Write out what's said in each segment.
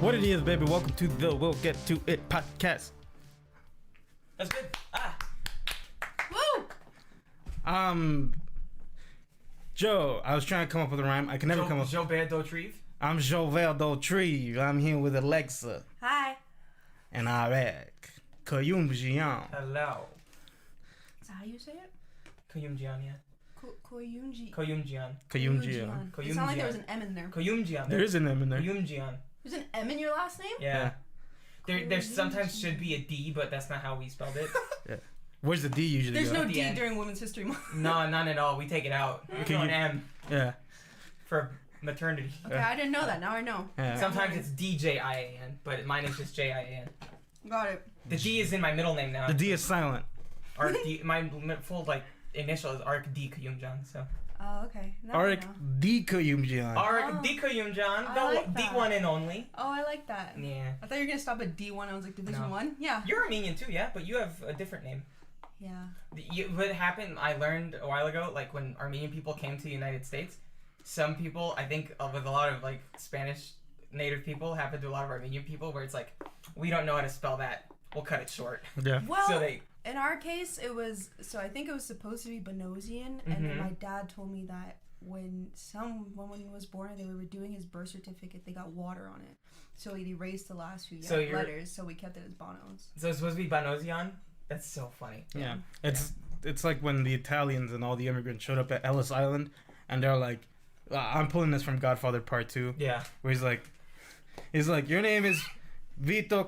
What it is, baby? Welcome to the We'll Get to It podcast. That's good. Woo! Joe, I was trying to come up with a rhyme. I can never come up. Robert Pattinson. I'm Jovel Dautrive. I'm here with Alexa. Hi. And Arek. Koyumjian. Hello. Is that how you say it? Koyumjian, yeah. Koyunji. Koyumjian. Koyumjian. It sounded like there was an M in there. Koyumjian. There is an M in there. Koyumjian. There's an M in your last name? Yeah. There sometimes should be a D, but that's not how we spelled it. Yeah. Where's the D usually There's go? no D end. during Women's History Month. No, none at all. We take it out. We throw an M Yeah. for maternity. Okay, I didn't know that. Now I know. Yeah. Sometimes it's DJIAN, but mine is just JIAN. Got it. The D is in my middle name now. The D is silent. Arc D, my full initial is Arc D Koyumjian. So Oh, okay. Now I Arek know. D Koyumjian. Arc D Koyumjian. I No, like that. D1 and only. Oh, I like that. Yeah. I thought you were going to stop at D1. I was like, Division No. 1? Yeah. You're Armenian too, yeah, but you have a different name. Yeah. What happened, I learned a while ago, like when Armenian people came to the United States, some people, I think with a lot of like Spanish native people, happened to a lot of Armenian people where it's like, we don't know how to spell that. We'll cut it short. Yeah. Well, So they, in our case, it was, so I think it was supposed to be Benosian, and then my dad told me that when he was born and they were doing his birth certificate, they got water on it. So he erased the last few letters, so we kept it as Bonos. so it's supposed to be Banosian? That's so funny. Yeah. It's like when the Italians and all the immigrants showed up at Ellis Island and they're like, I'm pulling this from Godfather Part 2. Yeah. Where he's like, your name is Vito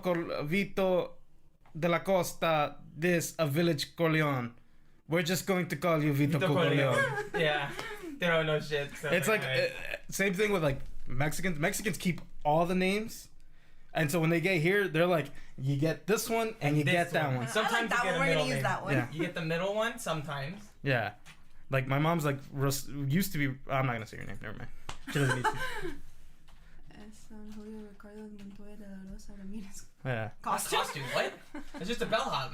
de la Costa, this a village Corleone. We're just going to call you Vito Corleone. Yeah. They don't know shit. So It's like same thing with like Mexicans. Mexicans keep all the names, and so when they get here, they're like, you get this one and you this get that one. one. Sometimes I like that you get one. a We're middle going to use name. that one. Yeah. You get the middle one sometimes. Yeah, like my mom's like used to be. I'm not gonna say your name. Never mind. She doesn't need to. Yeah. Costume? What? It's just a bellhop.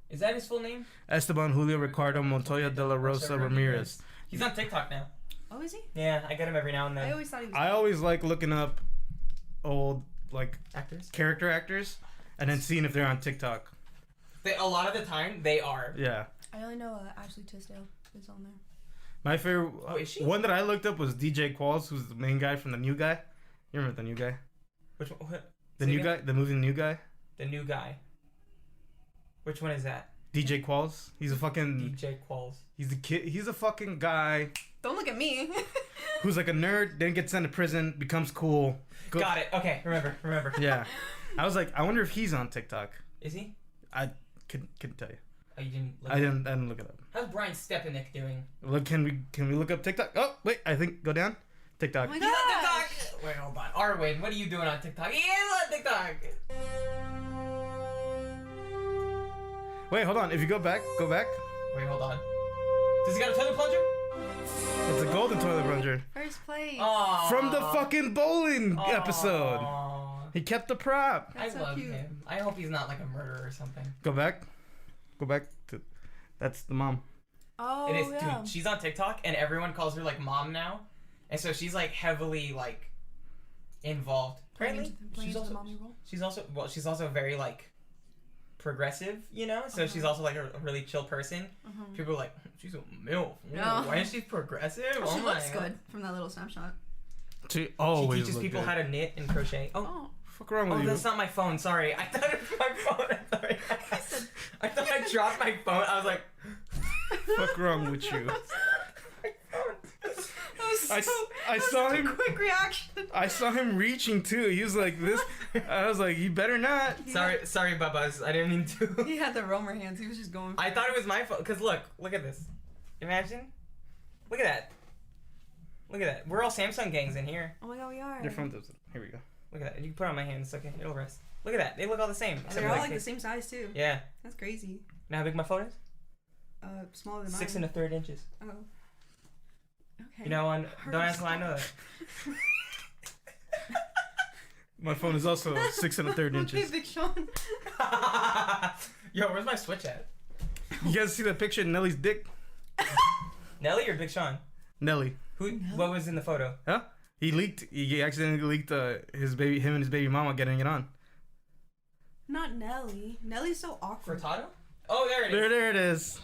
Is that his full name? Esteban Julio Ricardo Montoya de la Rosa Ramirez. He's on TikTok now. Oh, is he? Yeah, I get him every now and I then. always thought he was. I always like looking up old like Actors? character actors and then seeing if they're on TikTok. A lot of the time, they are. Yeah. I only know Ashley Tisdale is on there. My favorite is she? one that I looked up was DJ Qualls, who's the main guy from The New Guy. You remember The New Guy? Which one? What? The Say New again? Guy? The movie The New Guy? The new guy. Which one is that? DJ Qualls. He's a fucking... DJ Qualls. He's the kid. He's a fucking guy Don't look at me. who's like a nerd, then gets sent to prison, becomes cool. Got it. Okay, remember. Yeah. I was like, I wonder if he's on TikTok. Is he? I couldn't tell you. Oh, you didn't look I didn't look it up. How's Brian Stepanek doing? Look, can we look up TikTok? Oh, wait, I think go down. TikTok. Oh my He's on God. TikTok! Wait, hold on. Arwin, what are you doing on TikTok? He is on TikTok! Wait, hold on. If you go back. Wait, hold on. Does he got a toilet plunger? It's a golden toilet plunger. First place. Aww. From the fucking bowling episode. Aww. He kept the prop. I That's so love cute. him. I hope he's not like a murderer or something. Go back to. That's the mom. Oh, It is, yeah. dude. She's on TikTok, and everyone calls her like mom now, and so she's like heavily like involved. Playing Apparently, into the mommy role. she's also very like progressive, you know. So she's also like a really chill person. People are like, she's a milf. Ooh, No. why is she progressive? She my looks God. good from that little snapshot. She She always teaches looked people good. how to knit and crochet. Oh, Oh. Fuck wrong with you? that's not my phone. Sorry, I thought it was my phone. I'm sorry. I thought I dropped my phone. I was like, Fuck wrong with you? I saw him. Quick reaction. I saw him reaching too. He was like this. I was like, you better not. sorry, Babas. I didn't mean to. He had the Romer hands. He was just going. I thought it was my phone. Cause look at this. Imagine. Look at that. Look at that. We're all Samsung gangs in here. Oh my God, we are. Your phone does it. Here we go. Look at that. You can put it on my hand. It's okay. It'll rest. Look at that. They look all the same. And except they're for, all like the this. same size too. Yeah. That's crazy. You know how big my phone is? Smaller than mine. 6 1/3 inches. Oh. Okay. You know, don't ask why I know that. My phone is also 6 1/3 Okay, inches. Big Sean. Yo, where's my Switch at? You guys see that picture of Nelly's dick? Nelly or Big Sean? Nelly. What was in the photo? Huh? He accidentally leaked him and his baby mama getting it on. Not Nelly. Nelly's so awkward. Furtado? Oh, there it is. There it is.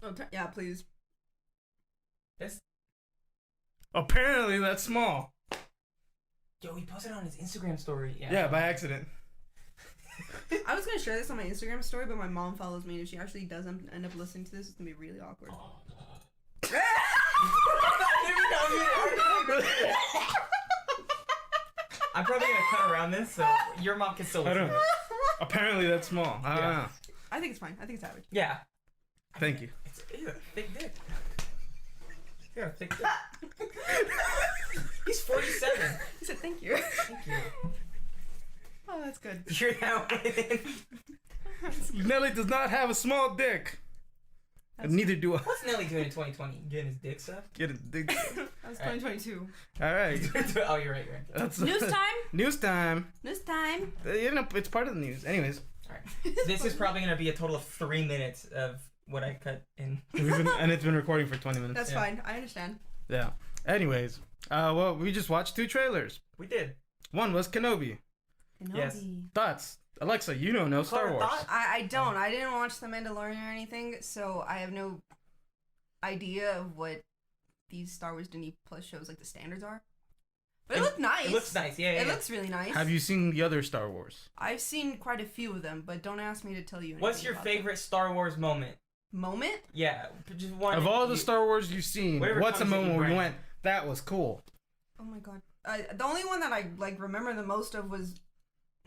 Oh, yeah, please. This. Apparently, that's small. Yo, he posted on his Instagram story. Yeah, by accident. I was gonna share this on my Instagram story, but my mom follows me, and if she actually does end up listening to this, it's gonna be really awkward. I'm probably gonna cut around this, so your mom can still listen. Apparently, that's small. I don't know. I think it's fine. I think it's average. Yeah. Thank you. It's a thick dick. Yeah, thick dick. He's 47. He said thank you. Thank you. Oh, that's good. You're that way then. Nelly does not have a small dick. And neither do I. What's Nelly doing in 2020? Getting his dick sucked? Get his dick. That was 2022. All right. Oh, you're right. That's News time. News time. News time. You know, it's part of the news. Anyways. Alright. This is probably going to be a total of 3 minutes of what I cut in. And it's been recording for 20 minutes. That's fine. I understand. Yeah. Anyways. Well, we just watched 2 trailers. We did. One was Kenobi. Yes. Thoughts? Alexa, you don't know Star Wars. I don't. I didn't watch The Mandalorian or anything, so I have no idea of what these Star Wars Disney Plus shows, like the standards are. But it looked nice. It looks nice, yeah. It looks really nice. Have you seen the other Star Wars? I've seen quite a few of them, but don't ask me to tell you anything. What's your favorite Star Wars moment? Moment? Yeah, just one. Of all the Star Wars you've seen, what's a moment where you went, that was cool? Oh my god. The only one that I remember the most of was,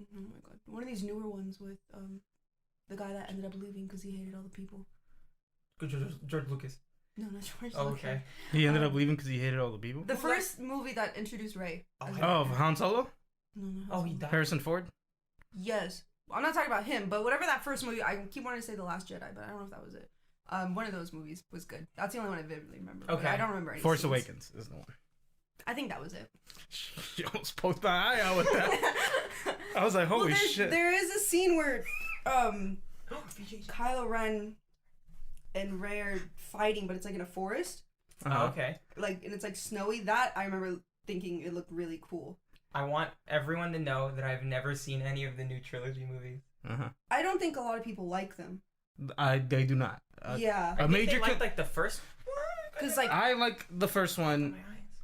oh my god, one of these newer ones with the guy that ended up leaving because he hated all the people. George Lucas. No, not George. Oh, okay. He ended up leaving because he hated all the people? The first movie that introduced Rey. Oh, Han Solo? No. Oh, he died. Harrison Ford? Yes. I'm not talking about him, but whatever that first movie, I keep wanting to say The Last Jedi, but I don't know if that was it. One of those movies was good. That's the only one I vividly remember. Okay. I don't remember any Force scenes. Awakens is the one. I think that was it. You almost poked my eye out with that. I was like, holy shit. There is a scene where Kylo Ren and Rey are fighting, but it's like in a forest. Oh, okay. And it's like snowy. That I remember thinking it looked really cool. I want everyone to know that I've never seen any of the new trilogy movies. I don't think a lot of people like them. They do not. Yeah. I think they liked, like the first one. Because I like the first one.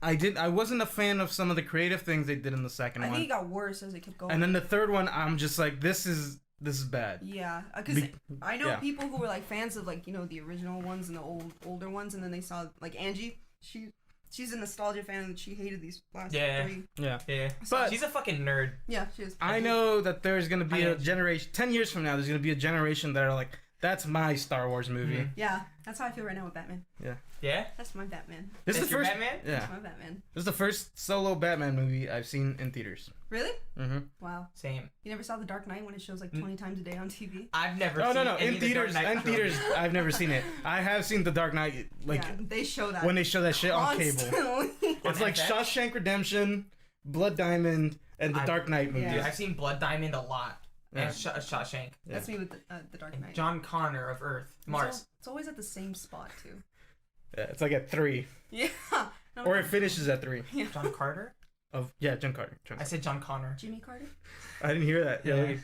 I wasn't a fan of some of the creative things they did in the second one. I think it got worse as it kept going. And then the third one, I'm just like, this is bad. Yeah, because I know people who were like fans of the original ones and the older ones, and then they saw like Angie. She's a nostalgia fan and she hated these last 3. Yeah. So, but she's a fucking nerd. Yeah, she is. I know that there's gonna be a generation 10 years from now. There's gonna be a generation that are like, that's my Star Wars movie. Mm-hmm. Yeah, that's how I feel right now with Batman. Yeah. That's my Batman. This is the first Batman. Yeah. That's my Batman. This is the first solo Batman movie I've seen in theaters. Really? Mm-hmm. Wow. Same. You never saw The Dark Knight when it shows like 20 times a day on TV? I've never. No, seen no. any In of the Dark theaters, Knight I've never seen it. I have seen The Dark Knight. They show that when they show that shit on cable. constantly. It's like Shawshank Redemption, Blood Diamond, and The Dark Knight movies. Yeah. Dude, I've seen Blood Diamond a lot. And Shawshank. That's me with the Dark Knight. John Connor of Earth, Mars. It's always at the same spot too. Yeah, it's like at 3. Yeah. Or it finishes at 3. Yeah. John Carter? John Carter. I said John Connor. Jimmy Carter? I didn't hear that. Yeah.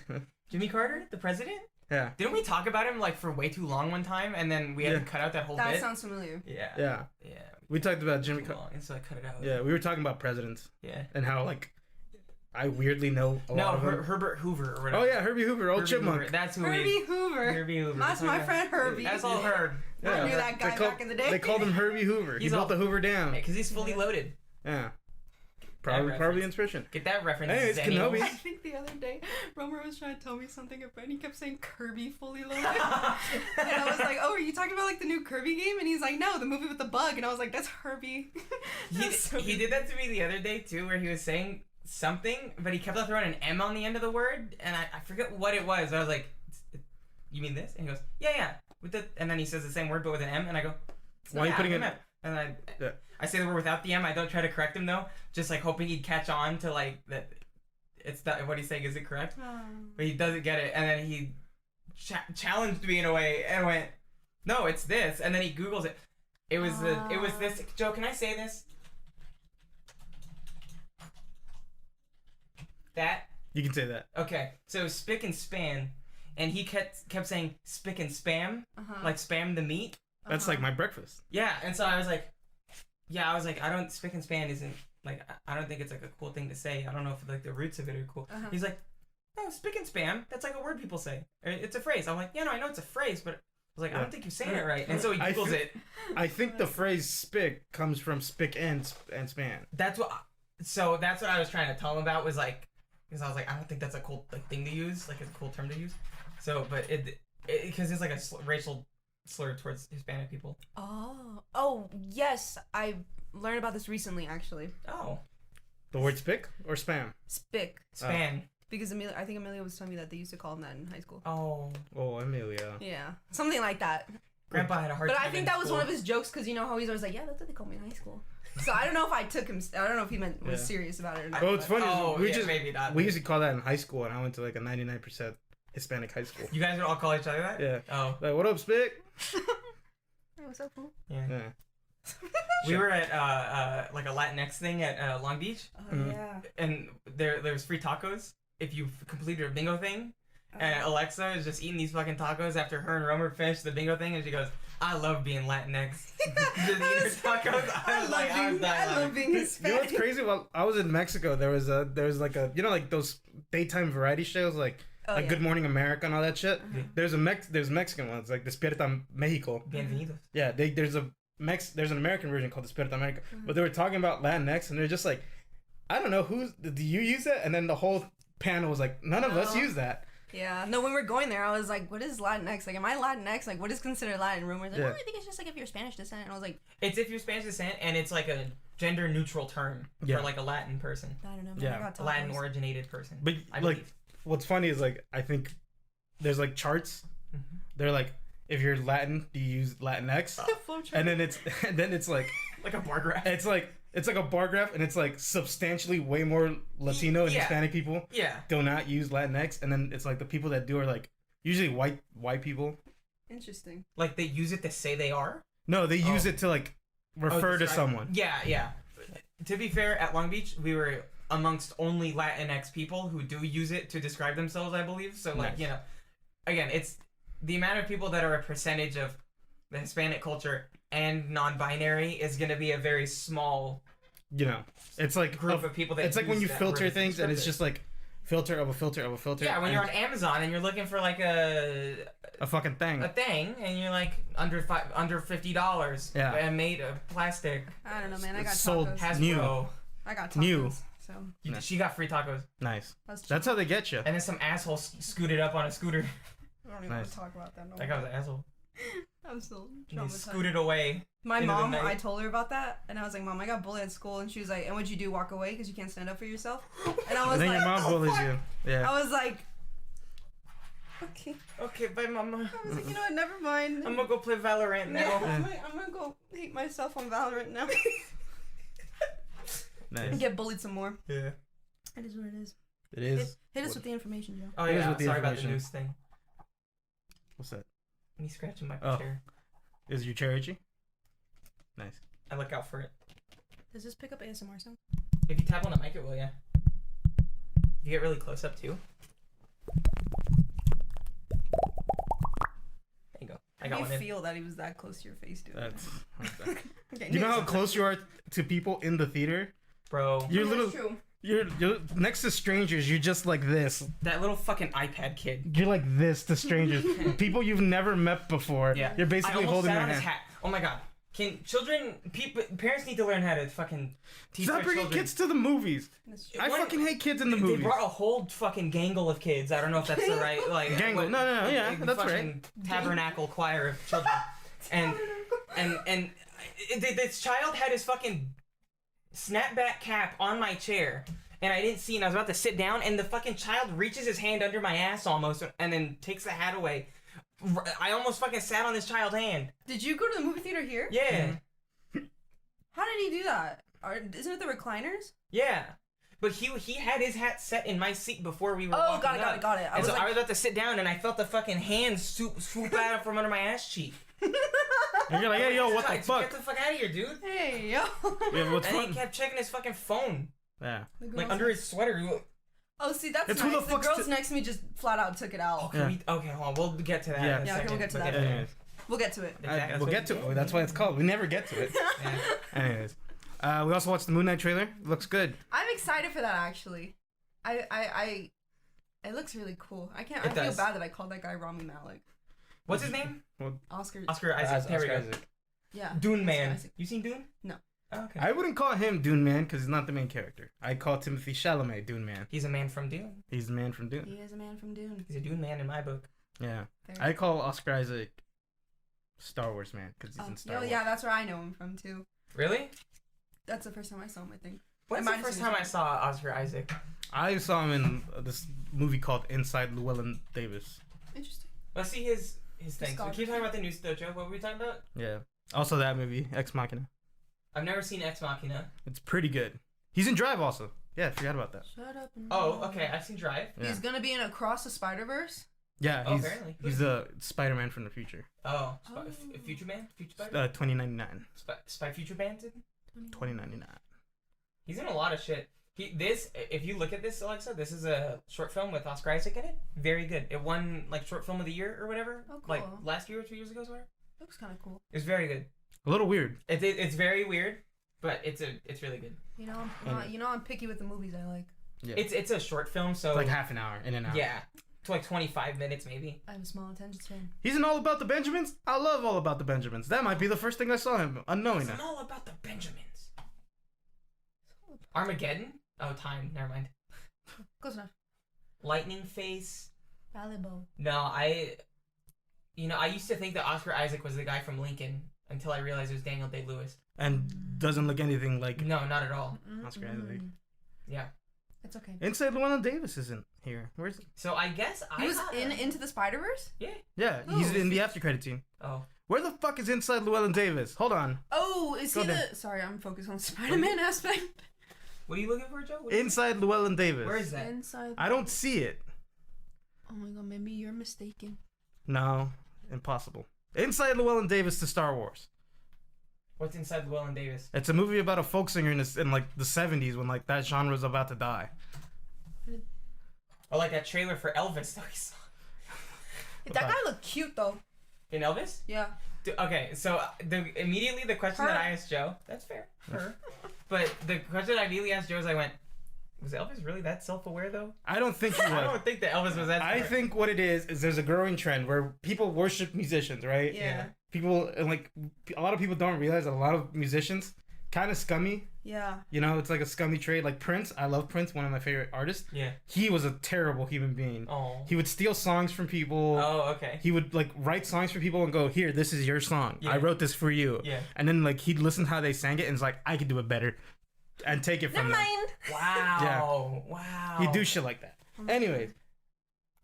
Jimmy Carter, the president? Yeah. Didn't we talk about him for way too long one time, and then we had to cut out that whole bit? That sounds familiar. Yeah. Yeah. Yeah. We talked about Jimmy Carter. And so I cut it out. Yeah, we were talking about presidents. Yeah. And how I weirdly know a lot of them. Herbert Hoover or whatever. Oh yeah, Herbie Hoover, old chipmunk. Hoover. That's who Herbie Hoover. Herbie Hoover. That's my friend Herbie. That's all Herb. I knew that guy back in the day. They called him Herbie Hoover. He built the Hoover Dam. Because he's fully loaded. Yeah. Probably inspiration. Get that reference. Hey, it's Kenobi. I think the other day, Romer was trying to tell me something about, and he kept saying Kirby fully loaded. And I was like, oh, are you talking about the new Kirby game? And he's like, no, the movie with the bug. And I was like, that's Herbie. He did that to me the other day too, where he was saying something, but he kept on throwing an M on the end of the word, and I forget what it was. I was like, you mean this? And he goes, yeah. And then he says the same word but with an M, and I go, why are you putting it? And I say the word without the M. I don't try to correct him though, just hoping he'd catch on to that. It's not what he's saying. Is it correct? But he doesn't get it, and then he challenged me in a way and went, "No, it's this." And then he Googles it. It was this. Joe, can I say this? That? You can say that. Okay, so spick and span, and he kept saying spick and spam, like spam the meat. That's like my breakfast. Yeah, and so I was like, I don't, spick and span isn't, like, I don't think it's like a cool thing to say. I don't know if like the roots of it are cool. He's like, no, spick and spam, that's like a word people say. It's a phrase. I'm like, yeah, no, I know it's a phrase, but I was like, I don't think you're saying it right. And so he Googles it. I think the phrase spick comes from spick and span. That's what I was trying to tell him about, was like, because I was like, I don't think that's a cool like thing to use, like it's a cool term to use. So, but because it's like a racial slur towards Hispanic people. Oh, yes, I learned about this recently, actually. Oh. The word spick or spam? Spick. Span. Because I think Amelia was telling me that they used to call them that in high school. Oh, Amelia. Yeah, something like that. Grandpa had a hard time. But I think that was one of his jokes, because you know how he's always like, yeah, that's what they called me in high school. So I don't know if I took him. I don't know if he was serious about it or not. Oh, it's funny. Maybe not. We used to call that in high school, and I went to like a 99% Hispanic high school. You guys would all call each other that? Yeah. Oh. Like, what up, spick? Hey, what's up, fool? Yeah. We were at like a Latinx thing at Long Beach. Oh yeah. And there was free tacos if you completed a bingo thing. And Alexa is just eating these fucking tacos after her and Romer finished the bingo thing, and she goes, "I love being Latinx." I love being Hispanic. You know what's crazy? Well, I was in Mexico. There was like a like those daytime variety shows like Good Morning America and all that shit. There's Mexican ones like Despierta Mexico. Bienvenidos. Yeah, there's an American version called Despierta America, but they were talking about Latinx, and they're just like, I don't know do you use it? And then the whole panel was like, none of us use that. Yeah, no, when we were going there, I was like, what is Latinx? Like, am I Latinx? Like, what is considered Latin? Rumors like, I think it's just like if you're Spanish descent. And I was like, it's if you're Spanish descent, and it's like a gender neutral term for like a Latin person. I don't know. Yeah, a Latin originated person. But like, what's funny is like, I think there's like charts. They're like, if you're Latin, do you use Latinx? And then it's like a bar graph. It's like a bar graph, and it's like substantially way more Latino and Hispanic people do not use Latinx, and then it's like the people that do are like usually white people. Interesting. Like they use it to say they are? No, they use it to like refer to someone. Yeah. To be fair, at Long Beach, we were amongst only Latinx people who do use it to describe themselves, I believe. So like, you know, again, it's the amount of people that are a percentage of the Hispanic culture and non-binary is going to be a very small, you know, it's like group of people that it's like when you filter things and it's just like filter of a filter of a filter. Yeah, when you're on Amazon and you're looking for like a fucking thing, and you're like under $50, and made of plastic. I don't know, man. I got sold tacos. new. I got tacos. New. So she got free tacos. Nice. That's how they get you. And then some asshole scooted up on a scooter. I don't even want to talk about that. No that guy was an asshole. I'm still traumatized. He scooted away. My mom, I told her about that, and I was like, Mom, I got bullied at school, and she was like, and what'd you do, walk away because you can't stand up for yourself? And I was and then like, your mom bullies you. Yeah. I was like, okay, bye, Mama. I was like, you know what, never mind. I'm gonna go play Valorant now. Yeah, I'm gonna go hate myself on Valorant now. Nice. And get bullied some more. Yeah. It is what it is. It is. Hit us with the information, Joe. Oh yeah, sorry about the news thing. What's that? Me scratching my chair. Is your chair itchy? Nice. I look out for it. Does this pick up ASMR sound? If you tap on the mic, it will, yeah. If you get really close up too. There you go. I got one in. You feel that he was that close to your face, dude. That's okay, you know how close you are to people in the theater? Bro. You're next to strangers, you're just like this. That little fucking iPad kid. You're like this to strangers. People you've never met before. Yeah. You're basically holding their hand. His hat. Oh my god. Parents need to learn how to fucking teach Stop their bringing children. kids to the movies. I fucking hate kids in the movies. They brought a whole fucking gangle of kids. I don't know if that's the right like gangle. No, yeah, that's right. Tabernacle choir of children. and this child had his fucking snapback cap on my chair, and I didn't see, and I was about to sit down, and the fucking child reaches his hand under my ass almost, and then takes the hat away. I almost fucking sat on this child's hand. Did you go to the movie theater here? Yeah. How did he do that? Isn't it the recliners? Yeah. But he had his hat set in my seat before we were walking up. Got it. I was about to sit down, and I felt the fucking hand swoop out from under my ass cheek. And you're like, hey, yo, what the fuck? Get the fuck out of here, dude. Hey, yo. Yeah, what's and fun? he kept checking his fucking phone. Yeah. Like under his sweater. Oh, see, that's It's nice. who the The fuck's girls next to me just flat out took it out. Okay, okay, hold on. We'll get to that. Yeah. in a Yeah, okay, second. we'll get to that. Anyways, We'll get to it. Exactly, we'll get to it. That's why it's called. We never get to it. Yeah. Anyways, we also watched the Moon Knight trailer. Looks good. I'm excited for that actually. It looks really cool. I feel does. bad that I called that guy Rami Malek. What's his name? Oscar. Oscar Isaac. There we go. Isaac. Yeah. Dune Oscar Man. Isaac. You seen Dune? No. Oh, okay. I wouldn't call him Dune Man because he's not the main character. I call Timothy Chalamet Dune Man. He's a man from Dune. He's the man from Dune. He is a man from Dune. He's a Dune man in my book. Yeah. Fair. I call Oscar Isaac Star Wars Man because he's in Star Wars. Yeah, that's where I know him from too. Really? That's the first time I saw him, I think. When's I the might first have time seen I saw Oscar Isaac? I saw him in this movie called Inside Llewellyn Davis. Interesting. Let's see his thing. So we keep Discography. talking about the new Stojo. What were we talking about? Yeah. Also that movie, Ex Machina. I've never seen Ex Machina. It's pretty good. He's in Drive also. Yeah, forgot about that. Shut up. And Oh, okay. I've seen Drive. Yeah. He's gonna be in Across the Spider-Verse. Yeah, Oh, he's apparently. he's the Spider-Man from the future. Oh, Oh. Future Man? Future Spider? 2099. Spy Future Band? 2099. He's in a lot of shit. If you look at this, Alexa, this is a short film with Oscar Isaac in it. Very good. It won like short film of the year or whatever. Oh, cool. Like last year or 2 years ago, somewhere. Looks kind of cool. It was very good. A little weird. It's very weird, but it's really good. I'm picky with the movies I like. Yeah. It's a short film, so It's like half an hour, in and out. yeah, to like 25 minutes maybe. I have a small attention span. He's in All About the Benjamins. I love All About the Benjamins. That might be the first thing I saw him, unknowing It's it. all about the Benjamins. Armageddon? Oh, time. Never mind. Close enough. Lightning Face. Volleyball. No, I used to think that Oscar Isaac was the guy from Lincoln until I realized it was Daniel Day-Lewis. And doesn't look anything like No, not at all. Oscar Isaac. Yeah. It's okay. Inside Llewellyn Davis isn't here. Where's it? So I guess He was in Into the Spider-Verse? Yeah. Yeah, he's in the after credit scene. Oh. Where the fuck is Inside Llewellyn Davis? Hold on. Oh, is Go he there. Sorry, I'm focused on the Spider-Man aspect. What are you looking for, Joe? Inside Llewellyn Davis. Where is that? Inside. I don't see it. Oh my god, maybe you're mistaken. No, impossible. Inside Llewellyn Davis to Star Wars. What's inside Llewellyn Davis? It's a movie about a folk singer in like the 70s when like that genre was about to die. Oh, like that trailer for Elvis that we saw. That guy looked cute though. In Elvis? Yeah. Okay, so immediately the question that I asked Joe, that's fair, her. But the question I immediately asked Joe is I went, was Elvis really that self-aware though? I don't think he was. I don't think that Elvis was that I smart. think what it is there's a growing trend where people worship musicians, right? Yeah. People, and like, a lot of people don't realize that a lot of musicians kind of scummy. Yeah. You know, it's like a scummy trade. Like Prince, I love Prince, one of my favorite artists. Yeah. He was a terrible human being. Oh. He would steal songs from people. Oh, okay. He would like write songs for people and go, "Here, this is your song. Yeah. I wrote this for you." Yeah. And then like he'd listen to how they sang it and it's like, "I could do it better," and take it from them. Wow. Wow. He'd do shit like that. Anyways,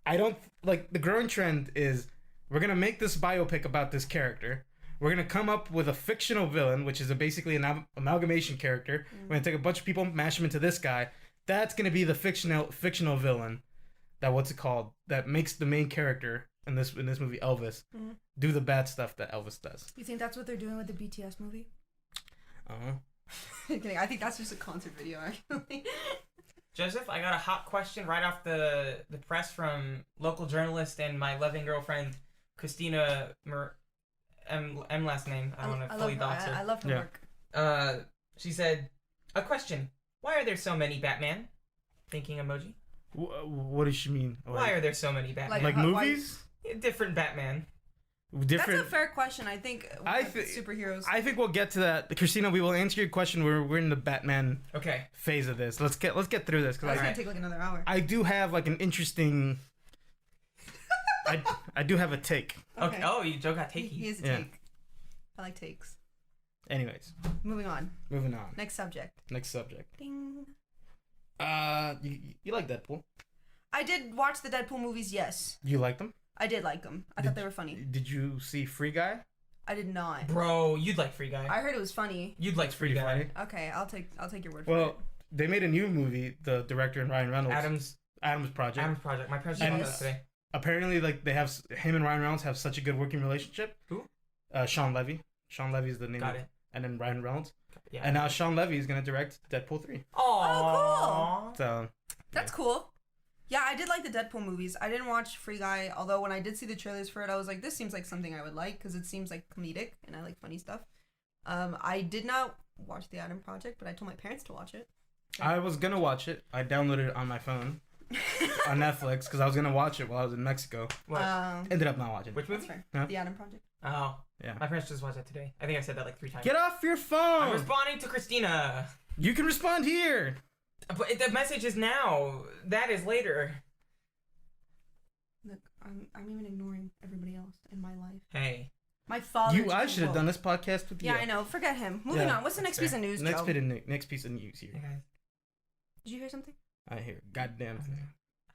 I don't like the growing trend is we're gonna make this biopic about this character. We're gonna come up with a fictional villain, which is basically an amalgamation character. We're gonna take a bunch of people, mash them into this guy. That's gonna be the fictional villain. That makes the main character in this movie, Elvis, do the bad stuff that Elvis does. You think that's what they're doing with the BTS movie? Uh-huh. I think that's just a concert video, actually. Joseph, I got a hot question right off the press from local journalist and my loving girlfriend, Christina M last name. I don't want to fully dox her. I love her work. She said, a question. Why are there so many Batman? Thinking emoji. What does she mean? Why are there so many Batman? Like movies? Different Batman. Different. That's a fair question. I think superheroes. I think we'll get to that, Christina. We will answer your question. We're in the Batman Okay. phase of this. Let's get through this It's because gonna take like another hour. I do have like an interesting. I do have a take. Okay. Oh, Joe got takey. He is a Yeah. take. I like takes. Anyways, Moving on. moving on. Next subject. Next subject. Ding. You like Deadpool? I did watch the Deadpool movies. Yes, You like them? I did like them. I thought they were funny. Did you see Free Guy? I did not. Bro, you'd like Free Guy. I heard it was funny. You'd like Free Guy. Okay, I'll take your word for Well, it. they made a new movie. The director and Ryan Reynolds. Adam's Project. Project. My parents Yes. talked about that today. Apparently, like they have him and Ryan Reynolds have such a good working relationship. Who? Sean Levy. Sean Levy is the name. Got it. And then Ryan Reynolds. Yeah. And now Sean Levy is gonna direct Deadpool 3. Aww. So That's cool. Yeah, I did like the Deadpool movies. I didn't watch Free Guy, although when I did see the trailers for it, I was like, this seems like something I would like because it seems like comedic and I like funny stuff. I did not watch The Adam Project, but I told my parents to watch it. I was gonna watch it. I downloaded it on my phone on Netflix because I was gonna watch it while I was in Mexico. What? Ended up not watching it. Which That's movie? fair. Huh? The Adam Project. Oh. Yeah. My parents just watched that today. I think I said that like 3 times. Get off your phone! I'm responding to Christina. You can respond here. But the message is now. That is later. Look, I'm even ignoring everybody else in my life. Hey. My father. I should have done this podcast with you. Yeah, I know. Forget him. Moving Yeah. on. What's the next That's piece of news, Next Joe? piece of news here. Hey guys. Did you hear something? I hear a goddamn thing.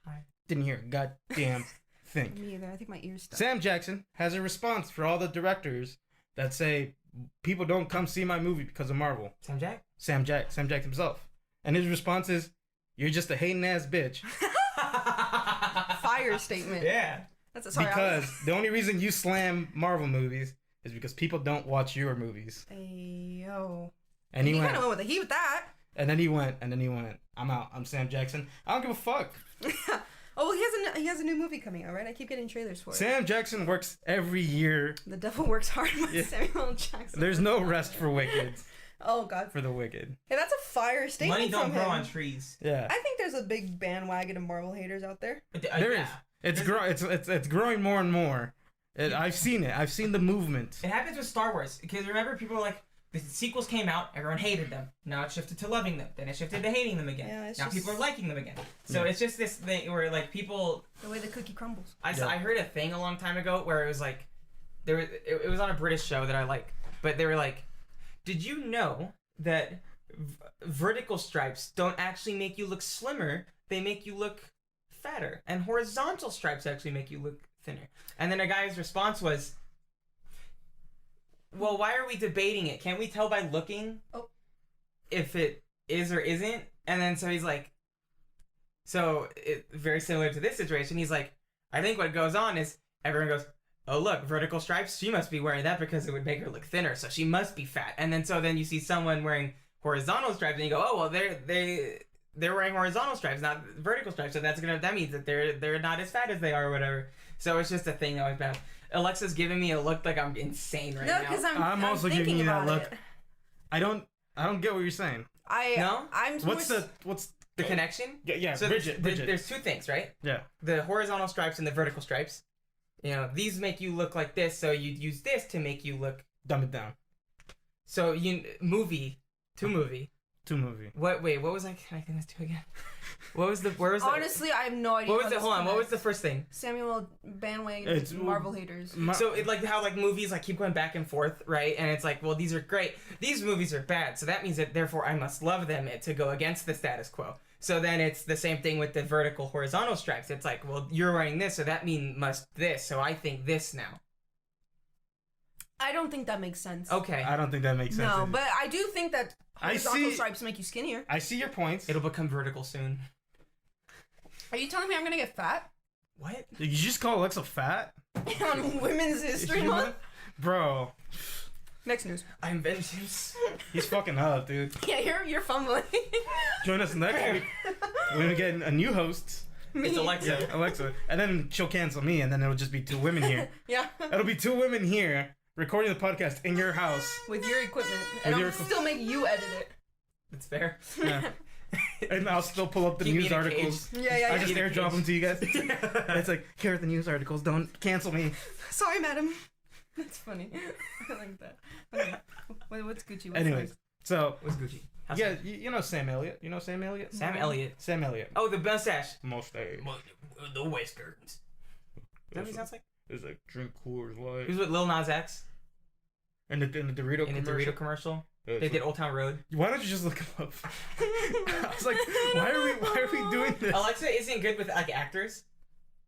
Hi. Didn't hear a goddamn thing. Me either. I think my ears stuck. Sam Jackson has a response for all the directors that say people don't come see my movie because of Marvel. Sam Jack? Sam Jackson himself. And his response is, "You're just a hating ass bitch." Fire statement. Yeah. That's sorry. Because the only reason you slam Marvel movies is because people don't watch your movies. Ayo. And he You went, kind of went with the heat with that. and then he went, I'm out. I'm Sam Jackson. I don't give a fuck. Oh, well, he has a new movie coming out, right? I keep getting trailers for it. Sam Jackson works every year. The Devil Works Hard with Yeah. Samuel Jackson. There's no rest for wicked. Oh, God. For the wicked. Hey, that's a fire statement Money don't from grow him. on trees. Yeah. I think there's a big bandwagon of Marvel haters out there. There is. It's growing more and more. I've seen it. I've seen the movement. It happens with Star Wars. Because remember, people were like, the sequels came out, everyone hated them. Now it shifted to loving them. Then it shifted to hating them again. Yeah, it's now just- people are liking them again. So Yeah. it's just this thing where like people. The way the cookie crumbles. I heard a thing a long time ago where it was like, it was on a British show that I like, but they were like, did you know that vertical stripes don't actually make you look slimmer? They make you look fatter, and horizontal stripes actually make you look thinner. And then a guy's response was, well, why are we debating it? Can't we tell by looking if it is or isn't? And then so he's like, very similar to this situation, he's like, I think what goes on is everyone goes, oh look, vertical stripes, she must be wearing that because it would make her look thinner, so she must be fat. And then then you see someone wearing horizontal stripes and you go, oh well, they're wearing horizontal stripes, not vertical stripes, so that means that they're not as fat as they are or whatever. So it's just a thing that was bad. Alexa's giving me a look like I'm insane right now. No, because I'm also giving you that look. It. I don't get what you're saying. I'm What's the connection? Yeah, So Bridget. there's 2 things, right? Yeah. The horizontal stripes and the vertical stripes. You know, these make you look like this, so you'd use this to make you look. Dumb it down. So movie. What was I connecting this to again? Where was Honestly, I have no idea. What was it? Hold on. What was the first thing? Samuel bandwagon It's Marvel haters. So it like how like movies like keep going back and forth, right? And it's like, well, these are great. These movies are bad, so that means that therefore I must love them to go against the status quo. So then it's the same thing with the vertical horizontal stripes. It's like, well, you're wearing this, so that means must this. So I think this now. I don't think that makes sense. Okay. I don't think that makes sense. No, either. but I do think that horizontal stripes make you skinnier. I see your points. It'll become vertical soon. Are you telling me I'm gonna get fat What? Did you just call Alexa fat? on Women's History Month? Bro, Next news. I'm vengeance. he's fucking up, dude. Yeah, you're fumbling. Join us next week. We're gonna get a new host. It's Alexa. Yeah, Alexa. And then she'll cancel me, and then it'll just be 2 women here. Yeah. It'll be 2 women here recording the podcast in your house. With your equipment, and your I'll still make you edit it. It's fair. Yeah. And I'll still pull up the Keep me news in a articles. Yeah. I just Keep me in a airdrop cage. them to you guys. It's like, here are the news articles. Don't cancel me. Sorry, madam. That's funny. I like that. Okay. What's Gucci? What's Anyways, next? so What's Gucci? How's yeah, that? you know Sam Elliott. You know Sam Elliott? Sam Elliott. Sam Elliott. Oh, the mustache. Mustache. The whiskers. Is that what he sounds like? It's like drink Coors Light. He was with Lil Nas X In the Dorito in the commercial. Dorito commercial. Yeah, They it's did like- Old Town Road. Why don't you just look him up? I was like, why are we doing this? Alexa isn't good with like actors,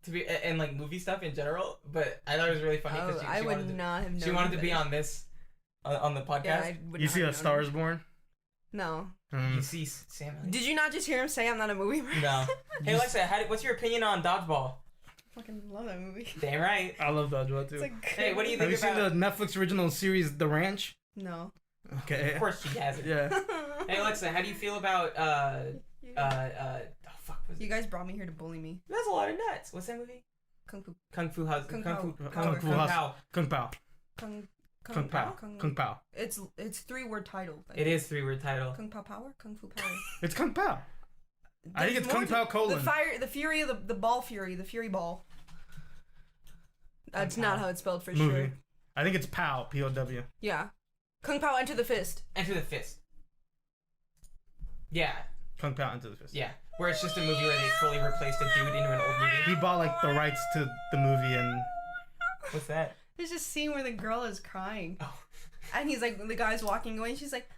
to be and like movie stuff in general. But I thought it was really funny because I would not have known. she wanted to be on this, on the podcast. Yeah, I would You not see have A known Star it. Is Born? No. You see Sam Elliott? Did you not just hear him say I'm not a movie? No. Hey Alexa, what's your opinion on Dodgeball? I fucking love that movie. Damn right. I love Dodgeball too. It's like, Hey, what do you Have think you about? seen the Netflix original series The Ranch? No. Okay. Of course she has it. Yeah. Hey Alexa, how do you feel about fuck was You it? guys brought me here to bully me. That's a lot of nuts. What's that movie? Kung Fu. Kung Fu House. Kung Kung Fu. Pao. Kung Fu House. Pao. Kung Pao. Kung Pao. Kung Pao. It's 3-word title. It is 3-word title. Kung Pao Power? Kung Fu Power. It's Kung Pao. I think it's There's Kung more Pao colon. The fury of the ball fury, the fury ball. That's Kung not Pao. how it's spelled for Movie. sure. I think it's Pow. P-O-W. Yeah. Kung Pao Enter the Fist. Enter the Fist. Yeah. Kung Pao Into the Fist. Yeah. Where it's just a movie where they fully replaced a dude into an old movie. He bought like the rights to the movie and What's that? There's this scene where the girl is crying. Oh. And he's like, the guy's walking away and she's like,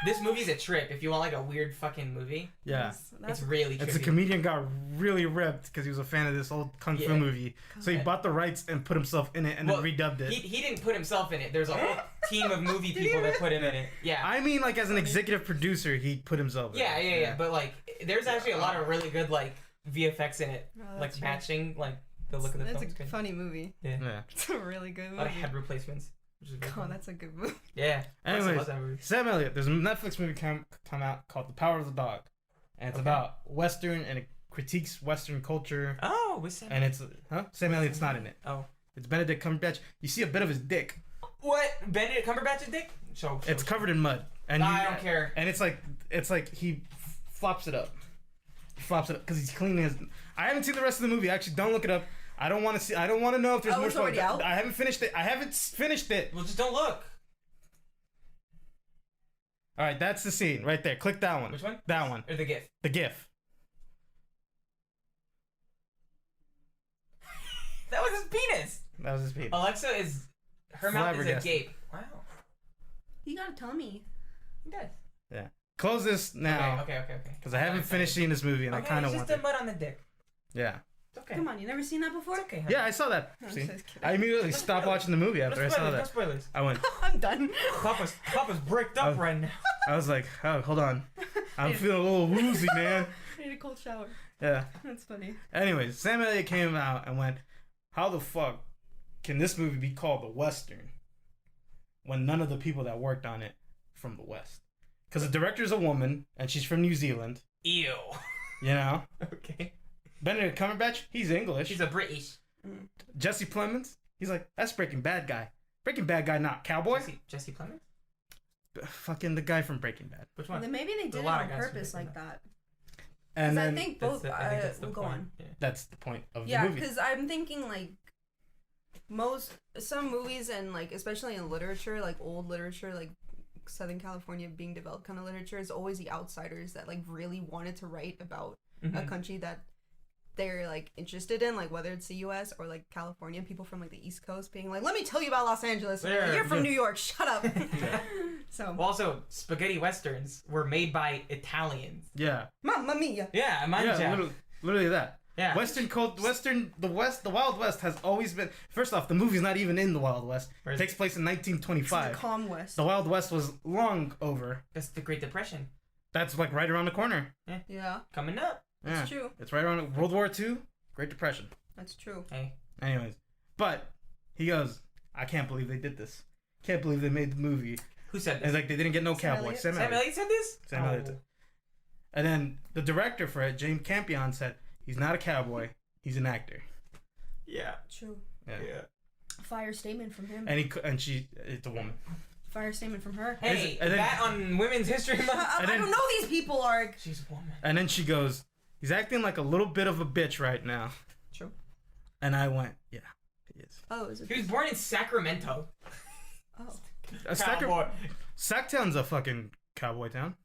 This movie's a trip. If you want like a weird fucking movie, yeah. it's really trippy. It's a comedian got really ripped because he was a fan of this old kung fu movie. So he bought the rights and put himself in it and then redubbed it. He didn't put himself in it. There's a whole team of movie people that put him in it. Yeah. I mean, like as an executive producer, he put himself in it. Yeah. But like, there's actually a lot of really good like VFX in it, Oh, like that's matching like the look of the That's film. a funny movie. Yeah. It's a really good A lot of movie. head replacements. Which is really God, funny. that's a good movie. Yeah. I Anyways, love that movie. Sam Elliott, there's a Netflix movie come out called The Power of the Dog. And it's about Western and it critiques Western culture. Oh, with Sam. And it's, Sam Elliott's not in it. Oh. It's Benedict Cumberbatch. You see a bit of his dick. What? Benedict Cumberbatch's dick? Show. It's covered in mud. And I don't care. And it's like he flops it up. He flops it up because he's cleaning his. I haven't seen the rest of the movie. Actually, don't look it up. I don't want to see. I don't want to know if there's more. It's already out? I haven't finished it. I haven't finished it. Well, just don't look. All right, that's the scene right there. Click that one. Which one? That one. Or the GIF? The GIF. That was his penis. That was his penis. Alexa is. Her mouth is Flabbergasted. agape. Wow. He got a tummy. He does. Yeah. Close this now. Okay. Because I haven't finished seeing this movie and I kind of want It's just to. a mud on the dick. Yeah. It's okay. Come on, you never seen that before? It's okay. Honey. Yeah, I saw that. I'm See? just kidding. I immediately stopped watching the movie after I saw No that. spoilers. I went. I'm done. Papa's bricked up right now. I was like, oh, hold on. I'm feeling a little woozy, man. I need a cold shower. Yeah. That's funny. Anyways, Sam Elliott came out and went, how the fuck can this movie be called the Western when none of the people that worked on it from the West? Because the director's a woman and she's from New Zealand. Ew. You know? Okay. Benedict Cumberbatch, he's English. She's a British. Jesse Plemons, he's like, that's Breaking Bad guy. Breaking Bad guy, not cowboy. Jesse Plemons? Fucking the guy from Breaking Bad. Which Well, one? then maybe they did a it lot on of guys from purpose Breaking like that. And Because I then think both. I think that's the We'll go point. on. Yeah. that's the point of Yeah, the movie. because I'm thinking like some movies and like especially in literature, like old literature, like Southern California being developed kind of literature is always the outsiders that like really wanted to write about a country that they're like interested in, like whether it's the US or like California, people from like the East Coast being like, let me tell you about Los Angeles. Yeah, You're from yeah. New York, shut up. So Well, also, spaghetti westerns were made by Italians. Yeah. Mamma mia. Yeah, manja. Yeah, literally that. Yeah. The Wild West has always been. First off, the movie's not even in the Wild West. Where It is takes place in This is the 1925. calm West. The Wild West was long over. That's the Great Depression. That's like right around the corner. Yeah, Coming up. Yeah. that's true. It's right around World War II, Great Depression. That's true. Hey. Anyways, but he goes, I can't believe they did this. Can't believe they made the movie. Who said And this? it's like they didn't get no Sam cowboy. Elliott. Sam Sam Elliott. Elliott said this? Sam Elliott did. And then the director for it, James Campion, said he's not a cowboy. He's an actor. Yeah. True. Yeah. Fire statement from him. And it's a woman. Fire statement from her. Hey, And then- that on Women's History Month. I then- don't know these people, Arg. She's a woman. And then she goes, he's acting like a little bit of a bitch right now. True. And I went, yeah, he is. Oh, is it? He was born in Sacramento. Oh. Cowboy. Sacktown's a fucking cowboy town.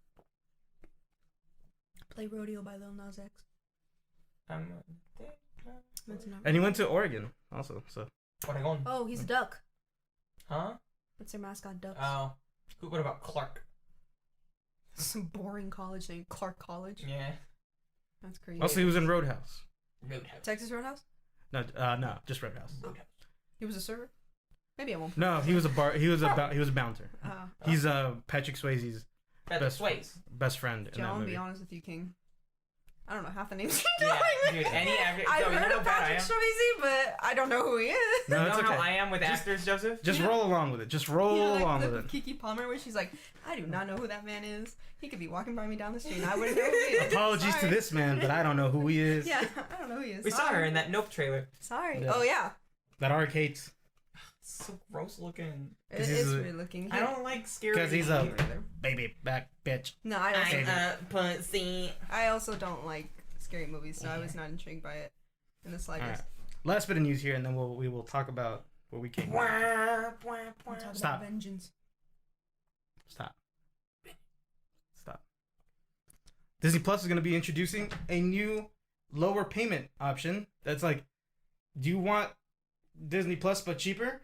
Play Rodeo by Lil Nas X. That's not And he went to Oregon also, so. Oregon. Oh, he's a duck. Huh? That's their mascot, ducks. Oh. What about Clark? Some boring college name, Clark College. Yeah. That's crazy. Also, he was in Roadhouse. Roadhouse. Texas Roadhouse? No, just Roadhouse. Roadhouse. He was a server? Maybe I won't. No, he was a bouncer. He's Patrick Swayze's That's Sways. best friend in Joe, that I'm gonna movie. be honest with you, King. I don't know half the names. Yeah, dude, any actor. I've Yo, you heard know of how bad I Patrick am? Swayze, but I don't know who he is. No, You it's know okay. how I am with actors, Joseph? Just You know- roll along with it. Just roll You know, along like with the it. Kiki Palmer, where she's like, I do not know who that man is. He could be walking by me down the street, and I wouldn't know who he is. Apologies to Sorry. this man, but I don't know who he is. Yeah, I don't know who he is. We saw her in that Nope trailer. Sorry. Yeah. Oh yeah, That Ark hates. So gross looking. it's he's a- weird looking. I don't like scary. 'Cause he's a- Me neither. Baby back bitch. No, I I'm also, a pussy. I also don't like scary movies, so I was not intrigued by it in the slightest. Alright. Last bit of news here, and then we will talk about what we came. Wah, here. wah, wah. We'll talk Stop. about vengeance. Stop. Disney Plus is going to be introducing a new lower payment option. That's like, do you want Disney Plus but cheaper?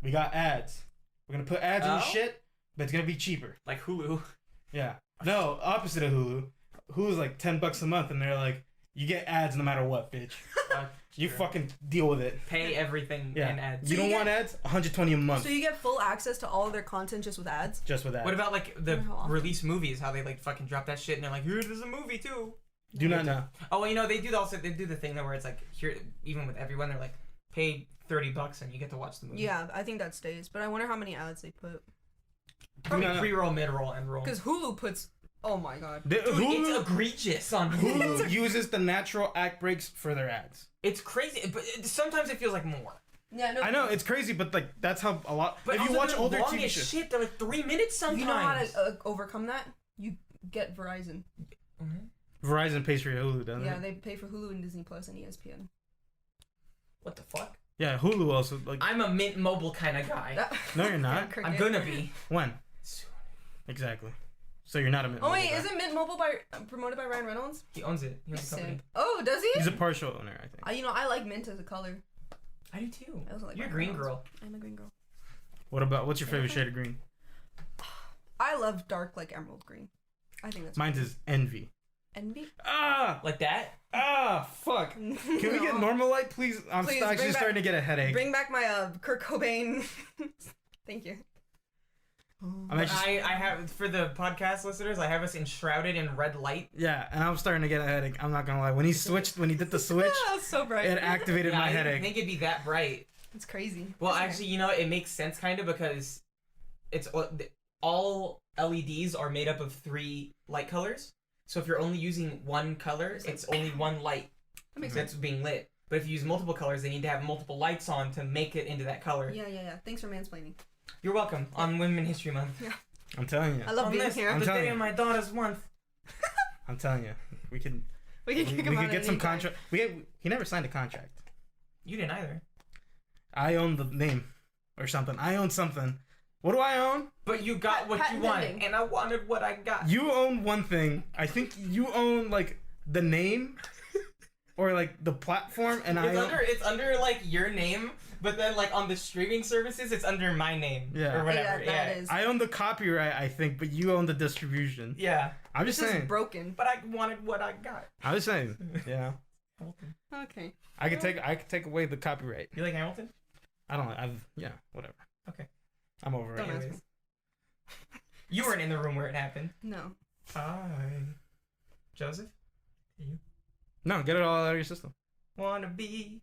We got ads. We're gonna put ads in the Oh? shit, but it's gonna be cheaper. Like Hulu. Yeah. No, opposite of Hulu. Hulu's like $10 a month, and they're like, you get ads no matter what, bitch. You True. fucking deal with it. Pay everything Yeah. in ads. You So don't you want ads? $120 a month. So you get full access to all of their content just with ads. Just with ads. What about like the How often? release movies? How they like fucking drop that shit and they're like, here, there's a movie too. Do not know. Oh, well, you know they do the thing though where it's like here, even with everyone, they're like, pay $30 and you get to watch the movie. Yeah, I think that stays, but I wonder how many ads they put. Probably No, no. pre-roll, mid-roll, and roll. Because Hulu puts. Oh my god. Dude, it's egregious on Hulu. Hulu uses the natural act breaks for their ads. It's crazy, but sometimes it feels like more. Yeah, no. I know it's crazy, but like that's how a lot. But if you also watch they're older long TV as shows, shit, they're like 3 minutes sometimes. You know how to overcome that? You get Verizon. Verizon pays for your Hulu, doesn't Yeah, it? they pay for Hulu and Disney Plus and ESPN. What the fuck? Yeah, Hulu also like. I'm a Mint Mobile kind of guy. No, you're not. I'm gonna be. When? Exactly. So you're not a Mint Oh wait, Mobile guy. isn't Mint Mobile promoted by Ryan Reynolds? He owns it. He owns the company. Sick. Oh, does he? He's a partial owner, I think. You know, I like mint as a color. I do too. I also like You're a Ryan green Reynolds. girl. I'm a green girl. What's your favorite shade of green? I love dark like emerald green. I think that's Mine's is envy. envy. Like that? Fuck. Can we get normal light, please? I'm Please, actually bring starting to get a headache. Bring back my Kurt Cobain. Thank you. I'm actually, I have, for the podcast listeners, I have us enshrouded in red light. yeah, and I'm starting to get a headache. I'm not gonna lie. When he did the switch, It's so bright. it activated Yeah, my I didn't headache. think it'd be that bright. It's crazy. Well, Okay. actually, you know, it makes sense kind of because it's all LEDs are made up of 3 light colors. So if you're only using one color, it's only one light That makes that's sense. being lit. But if you use multiple colors, they need to have multiple lights on to make it into that color. Yeah. Thanks for mansplaining. You're welcome. On Women History Month. I'm telling you. I love On being this, here. I'm the telling day you. of my daughter's month. I'm telling you. We could We can kick him out get at some any time. contract. He never signed a contract. You didn't either. I own the name or something. I own something. What do I own? But you got what you Patent wanted, pending. and I wanted what I got. You own one thing. I think you own like the name or like the platform, and It's under like your name, but then like on the streaming services, it's under my name. Yeah. Or whatever. Yeah, that is. I own the copyright. I think, but you own the distribution. Yeah. I'm just This is saying. broken. But I wanted what I got. I'm just saying. Yeah. Okay. I could take away the copyright. You like Hamilton? I don't. Whatever. Okay. I'm over Don't it. ask Anyways. me. You weren't in the room where it happened. No. Hi. Joseph? No, get it all out of your system. Wanna be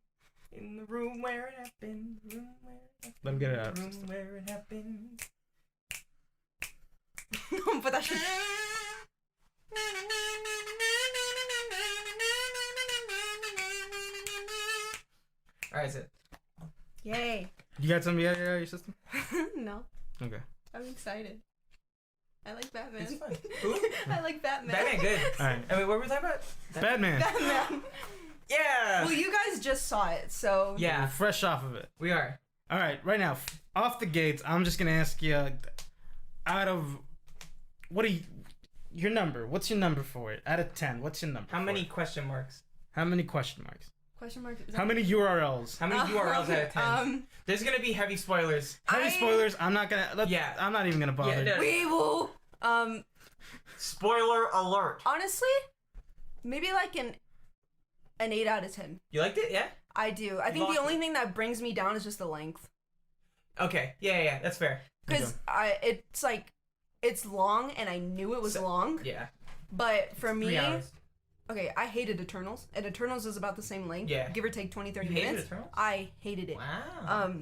in the room where it happened. Room where it happened. Let him get it out of his Room system. where it happened. But that should. Alright, that's it. Yay. You got something out of your system? No. Okay. I'm excited. I like Batman. It's fun. Who? I like Batman. Batman, good. Alright. I mean, what were we talking about? Batman. Batman. Yeah! Well, you guys just saw it, so. We're Yeah, fresh off of it. we are. All right, right now, off the gates, I'm just gonna ask you, out of your number? What's your number for it? Out of 10, what's your number? How for many it? question marks? How many question marks? Question mark. Is How that- many URLs? How many URLs out of 10? Um, There's gonna be heavy spoilers. Heavy spoilers. I'm not gonna. Yeah. I'm not even gonna bother. Yeah, no. we will. Spoiler alert. Honestly, maybe like an 8 out of 10. You liked it? Yeah? I do. I think Lost the only it. thing that brings me down is just the length. Okay. Yeah, that's fair. Because it's like, it's long, and I knew it was So- long. Yeah. But for 3 me, hours. Okay, I hated Eternals, and Eternals is about the same length, give or take 20, 30 you minutes. Hated Eternals? I hated it. Wow.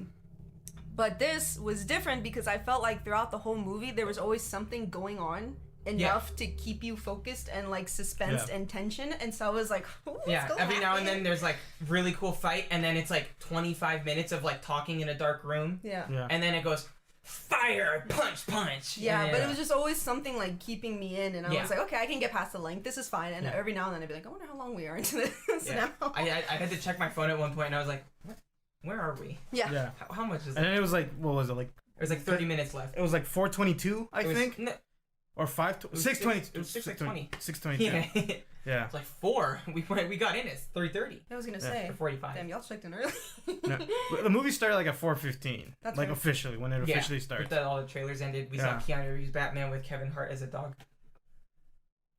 But this was different because I felt like throughout the whole movie there was always something going on enough to keep you focused and like suspense and tension, and so I was like, what's going every on now and here? then there's like really cool fight, and then it's like 25 minutes of like talking in a dark room, and then it goes fire, punch, punch. But it was just always something like keeping me in, and I was like, okay, I can get past the length, this is fine. And every now and then I'd be like, I wonder how long we are into this now. I had to check my phone at one point, and I was like, what? Where are we? How much is it? And then it was like, what was it like? It was like 30 minutes left. It was like 4:22, I think. No, Or 6:20. It was 6:20. 6:22. Yeah. It's like 4. We got in at 3:30. I was gonna say. Or 45. Damn, y'all checked in early. No, the movie started like at 4:15. That's like fair. officially, when it officially starts. After all the trailers ended, we saw Keanu Reeves Batman with Kevin Hart as a dog.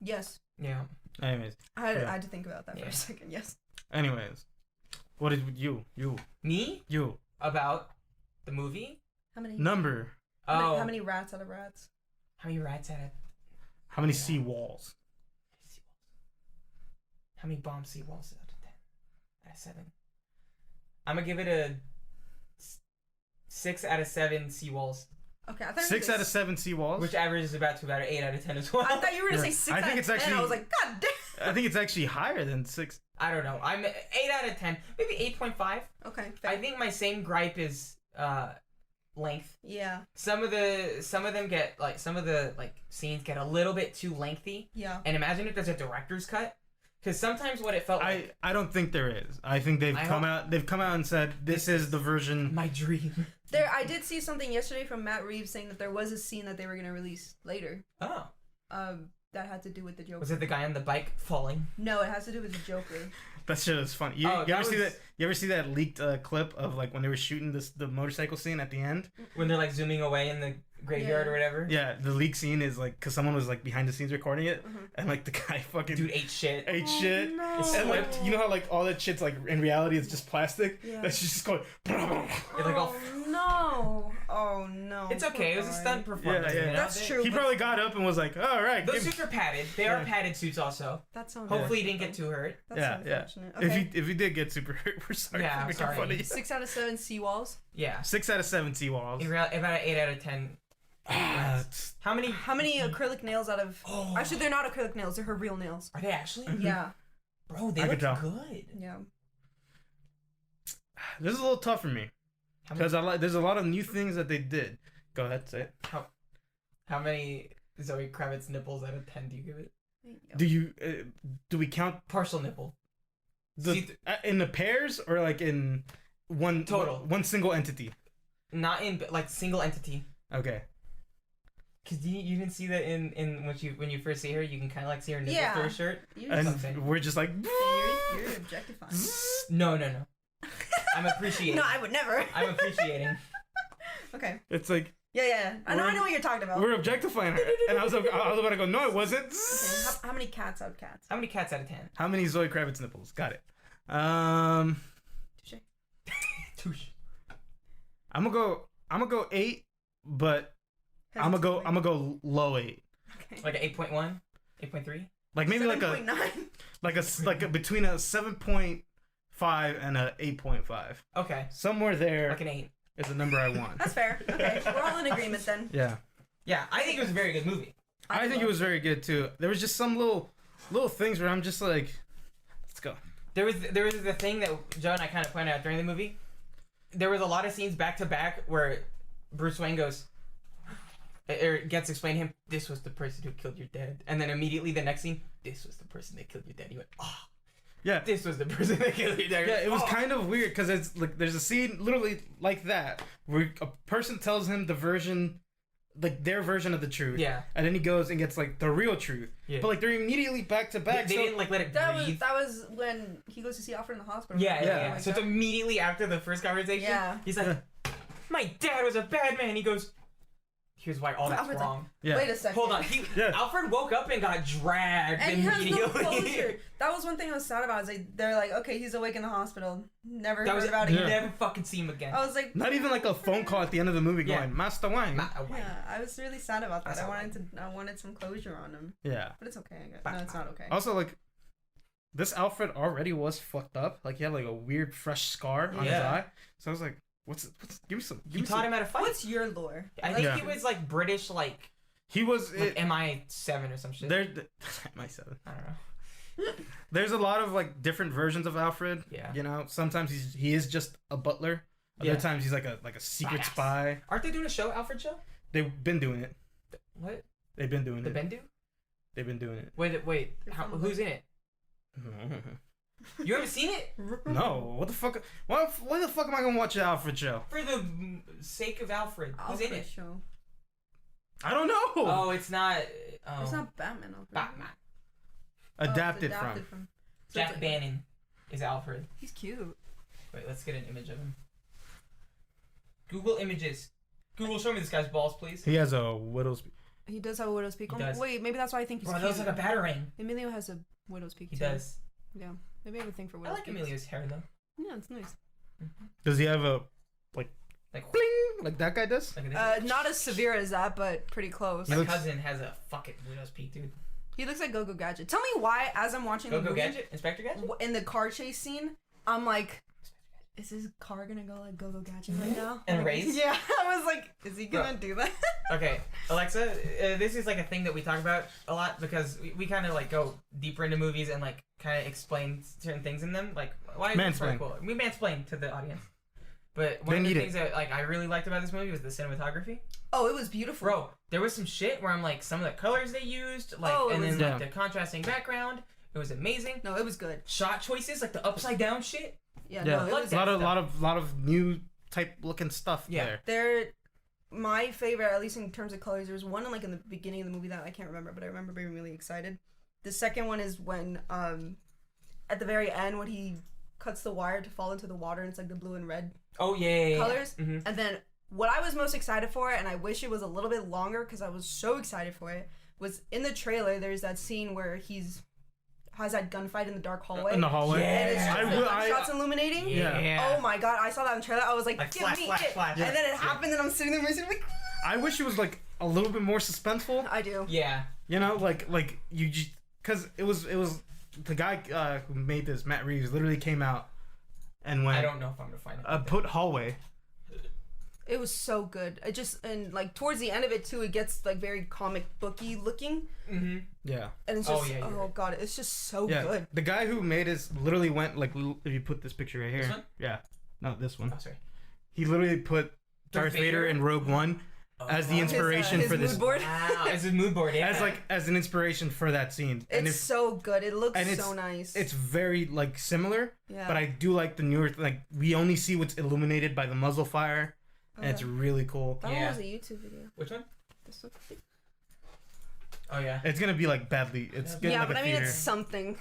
Yes. Yeah. Anyways. I had to think about that for a second. Yes. Anyways. What is you? Me? You. About the movie? How many? Number. Oh. How many rats out of rats? How many rats at it? How many sea walls? How many bomb sea walls out of 10? Out of 7. I'm gonna give it a 6 out of 7 sea walls. Okay, I thought 6 out of 7 sea walls. Which averages about to about an 8 out of 10 as well. I thought you were gonna say 6 I out think of it's 10. actually, I was like, God damn. I think it's actually higher than 6. I don't know. I'm 8 out of 10, maybe 8.5. Okay, fair. I think my same gripe is length. Yeah. Some of them get like some of the like scenes get a little bit too lengthy. Yeah. And imagine if there's a director's cut, because sometimes what it felt like. I don't think there is. I think they've come out and said this is the version. My dream. I did see something yesterday from Matt Reeves saying that there was a scene that they were gonna release later. Oh. That had to do with the Joker. Was it the guy on the bike falling? No, it has to do with the Joker. That shit is funny. You ever see that? You ever see that leaked clip of like when they were shooting the motorcycle scene at the end? When they're like zooming away in the graveyard or whatever. Yeah, the leak scene is like because someone was like behind the scenes recording it, and like the guy fucking dude ate shit. No. And like you know how like all that shit's like in reality it's just plastic. Yeah. That's just going. Oh no. It's okay. It was a stunt performance. Yeah. You know? That's true. He probably got up and was like, "All right." Those suits are padded. They are padded suits also. That sounds. Hopefully, he didn't get too hurt. That's unfortunate. Okay. If he did get super hurt, we're sorry. Yeah, for making sorry. fun of you. 6 out of 7 seawalls. Yeah. 6 out of 7 seawalls. About an 8 out of 10. How many acrylic nails out of? Oh. Actually, they're not acrylic nails. They're her real nails. Are they actually? Yeah. Bro, they I look could tell. good. Yeah. This is a little tough for me because there's a lot of new things that they did. Go ahead, say it. How many Zoe Kravitz nipples out of 10 do you give it? Do we count Partial nipple. in the pairs or like in one total, one single entity? Not in like single entity. Okay. Cause you didn't see that in when you first see her, you can kind of like see her nipple through her shirt. And we're just like. You're objectifying. No. I'm appreciating. No, I would never. I'm appreciating. Okay. It's like. Yeah. I know what you're talking about. We're objectifying her, and I was about to go. No, it wasn't. Okay, how many cats out of cats? How many cats out of 10? How many Zoe Kravitz nipples? Got it. Touche. I'm gonna go 8, but I'm gonna go low 8. Okay. Like an 8.1, 8.3. Like maybe 7.9. like a between a 7.5 and a 8.5. Okay. Somewhere there. Like an 8. Is the number I want. That's fair. Okay, we're all in agreement then. Yeah. Yeah, I think it was a very good movie. I think it was very good too. There was just some little things where I'm just like, let's go. There was the thing that Joe and I kind of pointed out during the movie. There was a lot of scenes back to back where Bruce Wayne goes, or gets explained to him, this was the person who killed your dad, and then immediately the next scene, this was the person that killed your dad. He went, oh. Yeah. This was the person that killed your dad. Yeah, it was kind of weird because it's like there's a scene literally like that where a person tells him the version, like their version of the truth. Yeah. And then he goes and gets like the real truth. Yeah. But like they're immediately back to back. They didn't like let it breathe. That was when he goes to see Alfred in the hospital. Yeah. Like so it's immediately after the first conversation. Yeah. He's like, my dad was a bad man. He goes, here's why all that's Alfred's wrong. Yeah. Wait a second. Hold on. Alfred woke up and got dragged and he immediately. has no closure. That was one thing I was sad about. Is they're like, okay, he's awake in the hospital. Never that heard was about it. it. You never fucking see him again. I was like, Not even like a phone call at the end of the movie going, Master Wang. yeah, I was really sad about that. Master I wanted some closure on him. Yeah. But it's okay. No, it's not okay. Also, like, this Alfred already was fucked up. Like he had like a weird fresh scar on his Yeah. eye. So I was like, what's give me some. He taught him how to fight. What's your lore? I think Yeah. he was like British, like He was MI7 or some shit. there. My7. I don't know. There's a lot of like different versions of Alfred. Yeah. You know, sometimes he is just a butler. Other Yeah. times he's like a secret Badass. spy. Aren't they doing a show, Alfred show? They've been doing it. What? They've been doing The it. Bendu? They've been doing it. Wait. Who's in it? You haven't seen it? No, what the fuck? Why the fuck am I gonna watch an Alfred show? For the sake of Alfred. Who's in it? Show. I don't know. Oh, it's not. Oh. It's not Batman. Alfred. Batman. Adapted, Oh, it's from. So Jack it's like- Bannon is Alfred. He's cute. Wait, let's get an image of him. Google images. Google, show me this guy's balls, please. He has a widow's. He does have a widow's peak. He does. Wait, maybe that's why I think he's Bro, cute. that looks like a batarang. Emilio has a widow's peak He too. does. Yeah, maybe I have a thing for I widow's like peaks. Emilio's hair though. Yeah, it's nice. Does he have a Like, bling like that guy does? look at this. Not as severe as that, but pretty close. He My looks- cousin has a fucking widow's peak, dude. He looks like Go-Go Gadget. Tell me why, as I'm watching the Go movie, Gadget? Inspector Gadget? in the car chase scene, I'm like, is his car gonna go like Go-Go Gadget right now? And Like, race? Yeah, I was like, is he gonna do that? Okay, Alexa, this is like a thing that we talk about a lot because we kind of like go deeper into movies and like kind of explain certain things in them. Like, why is this Mansplain. cool? We mansplain to the audience. But one They of the need things that like I really liked about this movie was the cinematography. Oh, it was beautiful. Bro, there was some shit where I'm like, some of the colors they used, like, Oh, it and then was- like Yeah. the contrasting background, it was amazing. No, it was good. Shot choices, like the upside down shit. Yeah, Yeah, no, it Like was. that. a lot of new type looking stuff Yeah. there. They're my favorite, at least in terms of colors. There was one like in the beginning of the movie that I can't remember, but I remember being really excited. The second one is when at the very end when he cuts the wire to fall into the water and it's like the blue and red Oh yeah. colors. Mm-hmm. And then what I was most excited for, and I wish it was a little bit longer because I was so excited for it, was in the trailer. There's that scene where has that gunfight in the dark hallway. In the hallway. And it's Yeah. just the gunshots illuminating. Yeah. Oh my god, I saw that in the trailer. I was like, Like, give flash, me flash, it. flash. And then it happened, and I'm sitting there like, I wish it was like a little bit more suspenseful. I do. Yeah. You know, like you just because it was the guy who made this, Matt Reeves, literally came out and went I don't know if I'm gonna find it. put hallway. It was so good. It just, and like towards the end of it too, it gets like very comic booky looking, Mm-hmm. Yeah. and it's Oh, just, yeah, you're right. god, it's just so Yeah. good. The guy who made this literally went like if you put this picture right here. This one? Yeah. No, this one. Oh, sorry. He literally put Darth Vader in Rogue One as the Oh. inspiration His for this. mood board. Wow, it's a mood board. Yeah. As an inspiration for that scene. And It's so good. It looks and so nice. it's very like similar, yeah. but I do like the newer like we only see what's illuminated by the muzzle fire, and it's really cool. That Yeah. one was a YouTube video. Which one? This one. Oh yeah. It's gonna be like badly. It's Yeah. good Yeah, like but a I mean theater. it's something.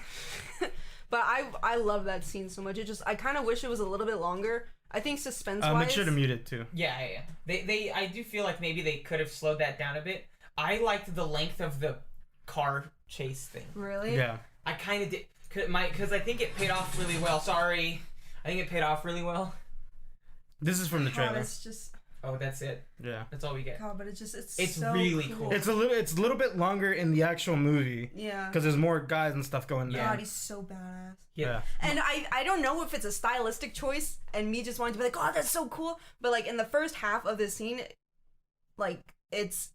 But I love that scene so much. It just, I kind of wish it was a little bit longer. I think suspense wise. Make sure to mute it too. Yeah. They I do feel like maybe they could have slowed that down a bit. I liked the length of the car chase thing. Really? Yeah. I kind of did, because I think it paid off really well. Sorry, I think it paid off really well. This is from the God, trailer. it's just, Oh, that's it. Yeah. That's all we get. God, but it's just, it's It's so really cool. It's a little bit longer in the actual movie Yeah. because there's more guys and stuff going Yeah. God, down. he's so badass. Yeah. And I don't know if it's a stylistic choice and me just wanting to be like, oh, that's so cool. But like in the first half of this scene, like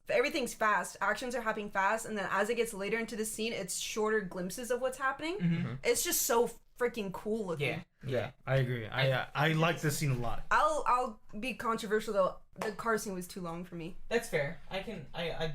everything's fast. Actions are happening fast. And then as it gets later into the scene, it's shorter glimpses of what's happening. Mm-hmm. It's just so freaking cool looking. Yeah. I agree. I like this scene a lot. I'll be controversial though. The car scene was too long for me. That's fair. I can I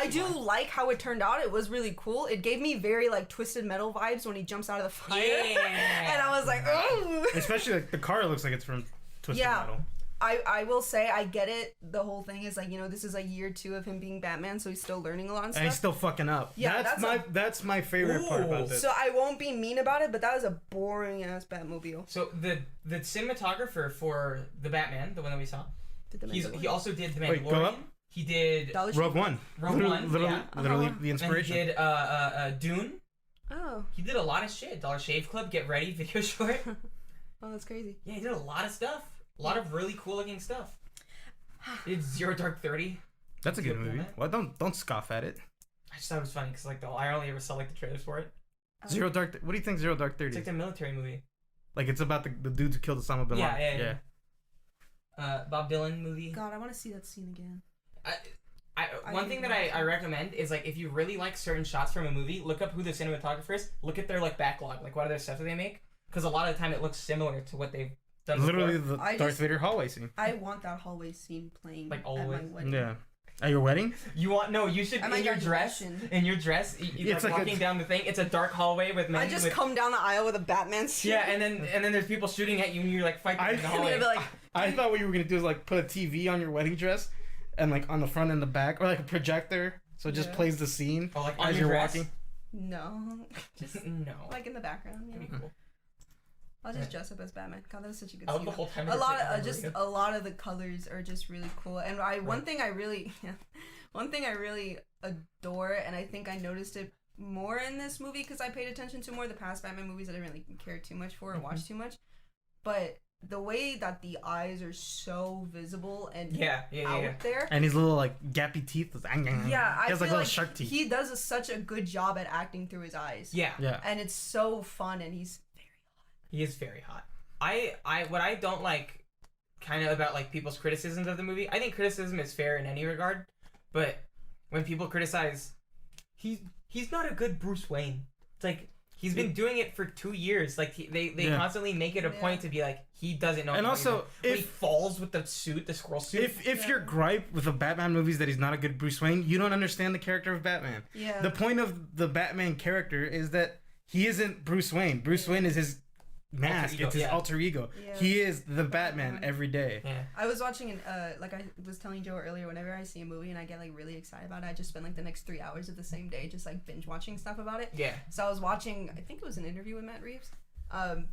see do why. like how it turned out. It was really cool. It gave me very like Twisted Metal vibes when he jumps out of the fire. Yeah. And I was like, oh. Especially like the car looks like it's from Twisted Yeah. Metal. I will say I get it. The whole thing is like, you know, this is like year 2 of him being Batman, so he's still learning a lot and And stuff. he's still fucking up. Yeah, that's my favorite part about Ooh. this. So I won't be mean about it, but that was a boring ass Batmobile. So the cinematographer for the Batman, the one that we saw, Did the he Mandalorian- also did the Wait, Mandalorian. go up. He did Dollar Rogue Shave? One. Rogue One, Literally, yeah. literally Uh-huh. the and he inspiration. did Dune. Oh, He did a lot of shit. Dollar Shave Club, Get Ready, video short. oh, that's crazy. Yeah, he did a lot of stuff. A lot of really cool looking stuff. He did Zero Dark 30. That's a good Zero movie. Dark. Well, don't scoff at it. I just thought it was funny because like I only ever saw like the trailers for it. What do you think Zero Dark It's 30 like is? the military movie. Like it's about the dude who killed Osama bin Laden. Yeah. Bob Dylan movie. God, I want to see that scene again. One thing that I recommend is like if you really like certain shots from a movie, look up who the cinematographer is. Look at their like backlog, like what other stuff do they make? Because a lot of the time it looks similar to what they've done. Literally before. the Darth Vader hallway scene. I want that hallway scene playing Like at always. my wedding. Yeah. At your wedding? You should At my in your dress. graduation. In your dress, you're It's like like walking down the thing. It's a dark hallway with men. I just come down the aisle with a Batman suit. Yeah, and then there's people shooting at you, and you're like fighting in the I'm hallway. gonna be like, I thought what you were gonna do is like put a TV on your wedding dress, and like on the front and the back, or like a projector, so it just Yeah. plays the scene Oh, like on as your you're dress? walking. no, just No. like in the background. That'd Yeah. be cool. I'll just Yeah. dress up as Batman. God, that was such a good I love scene. the whole time. A lot of a lot of the colors are just really cool, and one thing I really adore, and I think I noticed it more in this movie because I paid attention to more of the past Batman movies that I didn't really care too much for or watch too much, but the way that the eyes are so visible and out there. And his little like gappy teeth. Yeah, he I has feel like little like shark teeth. he does such a good job at acting through his eyes. Yeah. And it's so fun, and he's He is very hot. What I don't like kind of about like people's criticisms of the movie, I think criticism is fair in any regard, but when people criticize he's not a good Bruce Wayne. It's like he's been doing it for 2 years. Like they constantly make it a point to be like he doesn't know. And also, when he falls with the suit, the squirrel suit. If your gripe with the Batman movies that he's not a good Bruce Wayne, you don't understand the character of Batman. Yeah. The point of the Batman character is that he isn't Bruce Wayne. Bruce Wayne is his mask. It's his alter ego. Yeah. He is the Batman every day. Yeah. I was watching like I was telling Joe earlier, whenever I see a movie and I get like really excited about it, I just spend like the next 3 hours of the same day just like binge watching stuff about it. Yeah. So I was watching, I think it was an interview with Matt Reeves,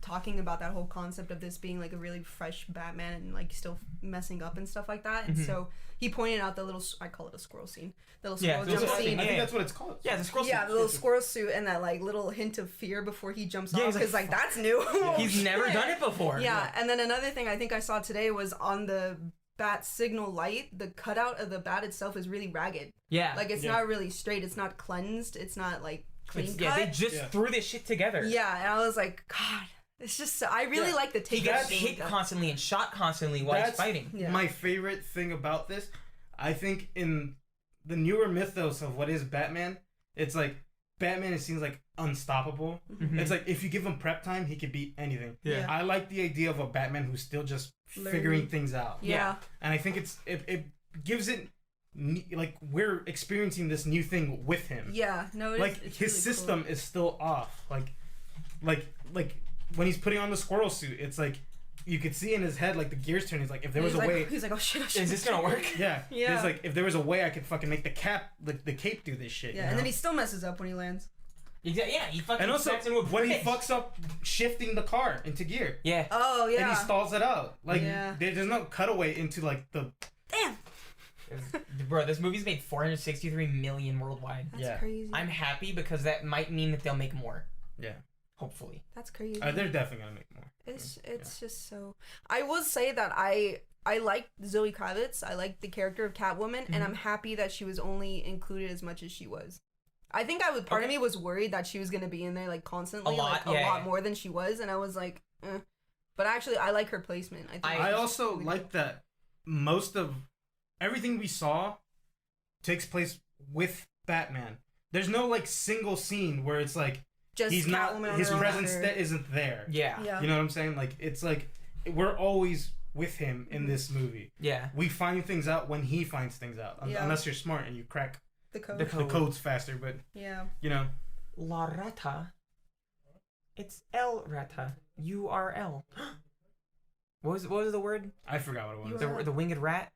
talking about that whole concept of this being like a really fresh Batman and like still messing up and stuff like that. And so he pointed out the little, I call it a squirrel scene, the little squirrel jump scene. I think that's what it's called. Yeah, the squirrel suit. Yeah, the little squirrel suit and that like little hint of fear before he jumps off he's because like that's new. He's never done it before. Yeah, and then another thing I think I saw today was on the bat signal light, the cutout of the bat itself is really ragged. Yeah. Like it's not really straight, it's not cleansed, it's not like clean cut. Yeah, they just threw this shit together. Yeah, and I was like, God, it's just so, I really like the take. He gets hit constantly and shot constantly while he's fighting. Yeah. My favorite thing about this, I think in the newer mythos of what is Batman, it's like Batman, it seems like unstoppable. Mm-hmm. It's like if you give him prep time, he could beat anything. Yeah. I like the idea of a Batman who's still just Learning. figuring things out. Yeah. And I think it gives it like we're experiencing this new thing with him. Yeah, no, Like it's his really system is still off. Like when he's putting on the squirrel suit, it's like you could see in his head like the gears turning. He's like, if there was a way, he's like, oh shit, Is this gonna work? yeah. Yeah. There's like if there was a way I could fucking make the cape do this shit. Yeah, you and know? then he still messes up when he lands. Yeah, he fucking And also smacks into a when he bridge. fucks up shifting the car into gear. Yeah. Oh yeah. And he stalls it out. Like Yeah. there's no cutaway into like the Damn, Bro, this movie's made 463 million worldwide. that's crazy. I'm happy because that might mean that they'll make more. yeah. Hopefully. That's crazy. They're definitely gonna make more. It's just so. I will say that I like Zoe Kravitz. I like the character of Catwoman, and I'm happy that she was only included as much as she was. I think I would. Part of me was worried that she was gonna be in there like constantly, A lot, like a lot more than she was, and I was like, eh. But actually, I like her placement. I also like that most of everything we saw takes place with Batman. There's no like single scene where it's like just he's Catwoman not on his her own presence after. isn't there. Yeah. Yeah. You know what I'm saying? Like it's like we're always with him in this movie. Yeah. We find things out when he finds things out. Yeah. Unless you're smart and you crack The code. The the codes faster, but Yeah. you know. La Rata. It's El Rata. URL. What was the word? I forgot what it was. The winged rat?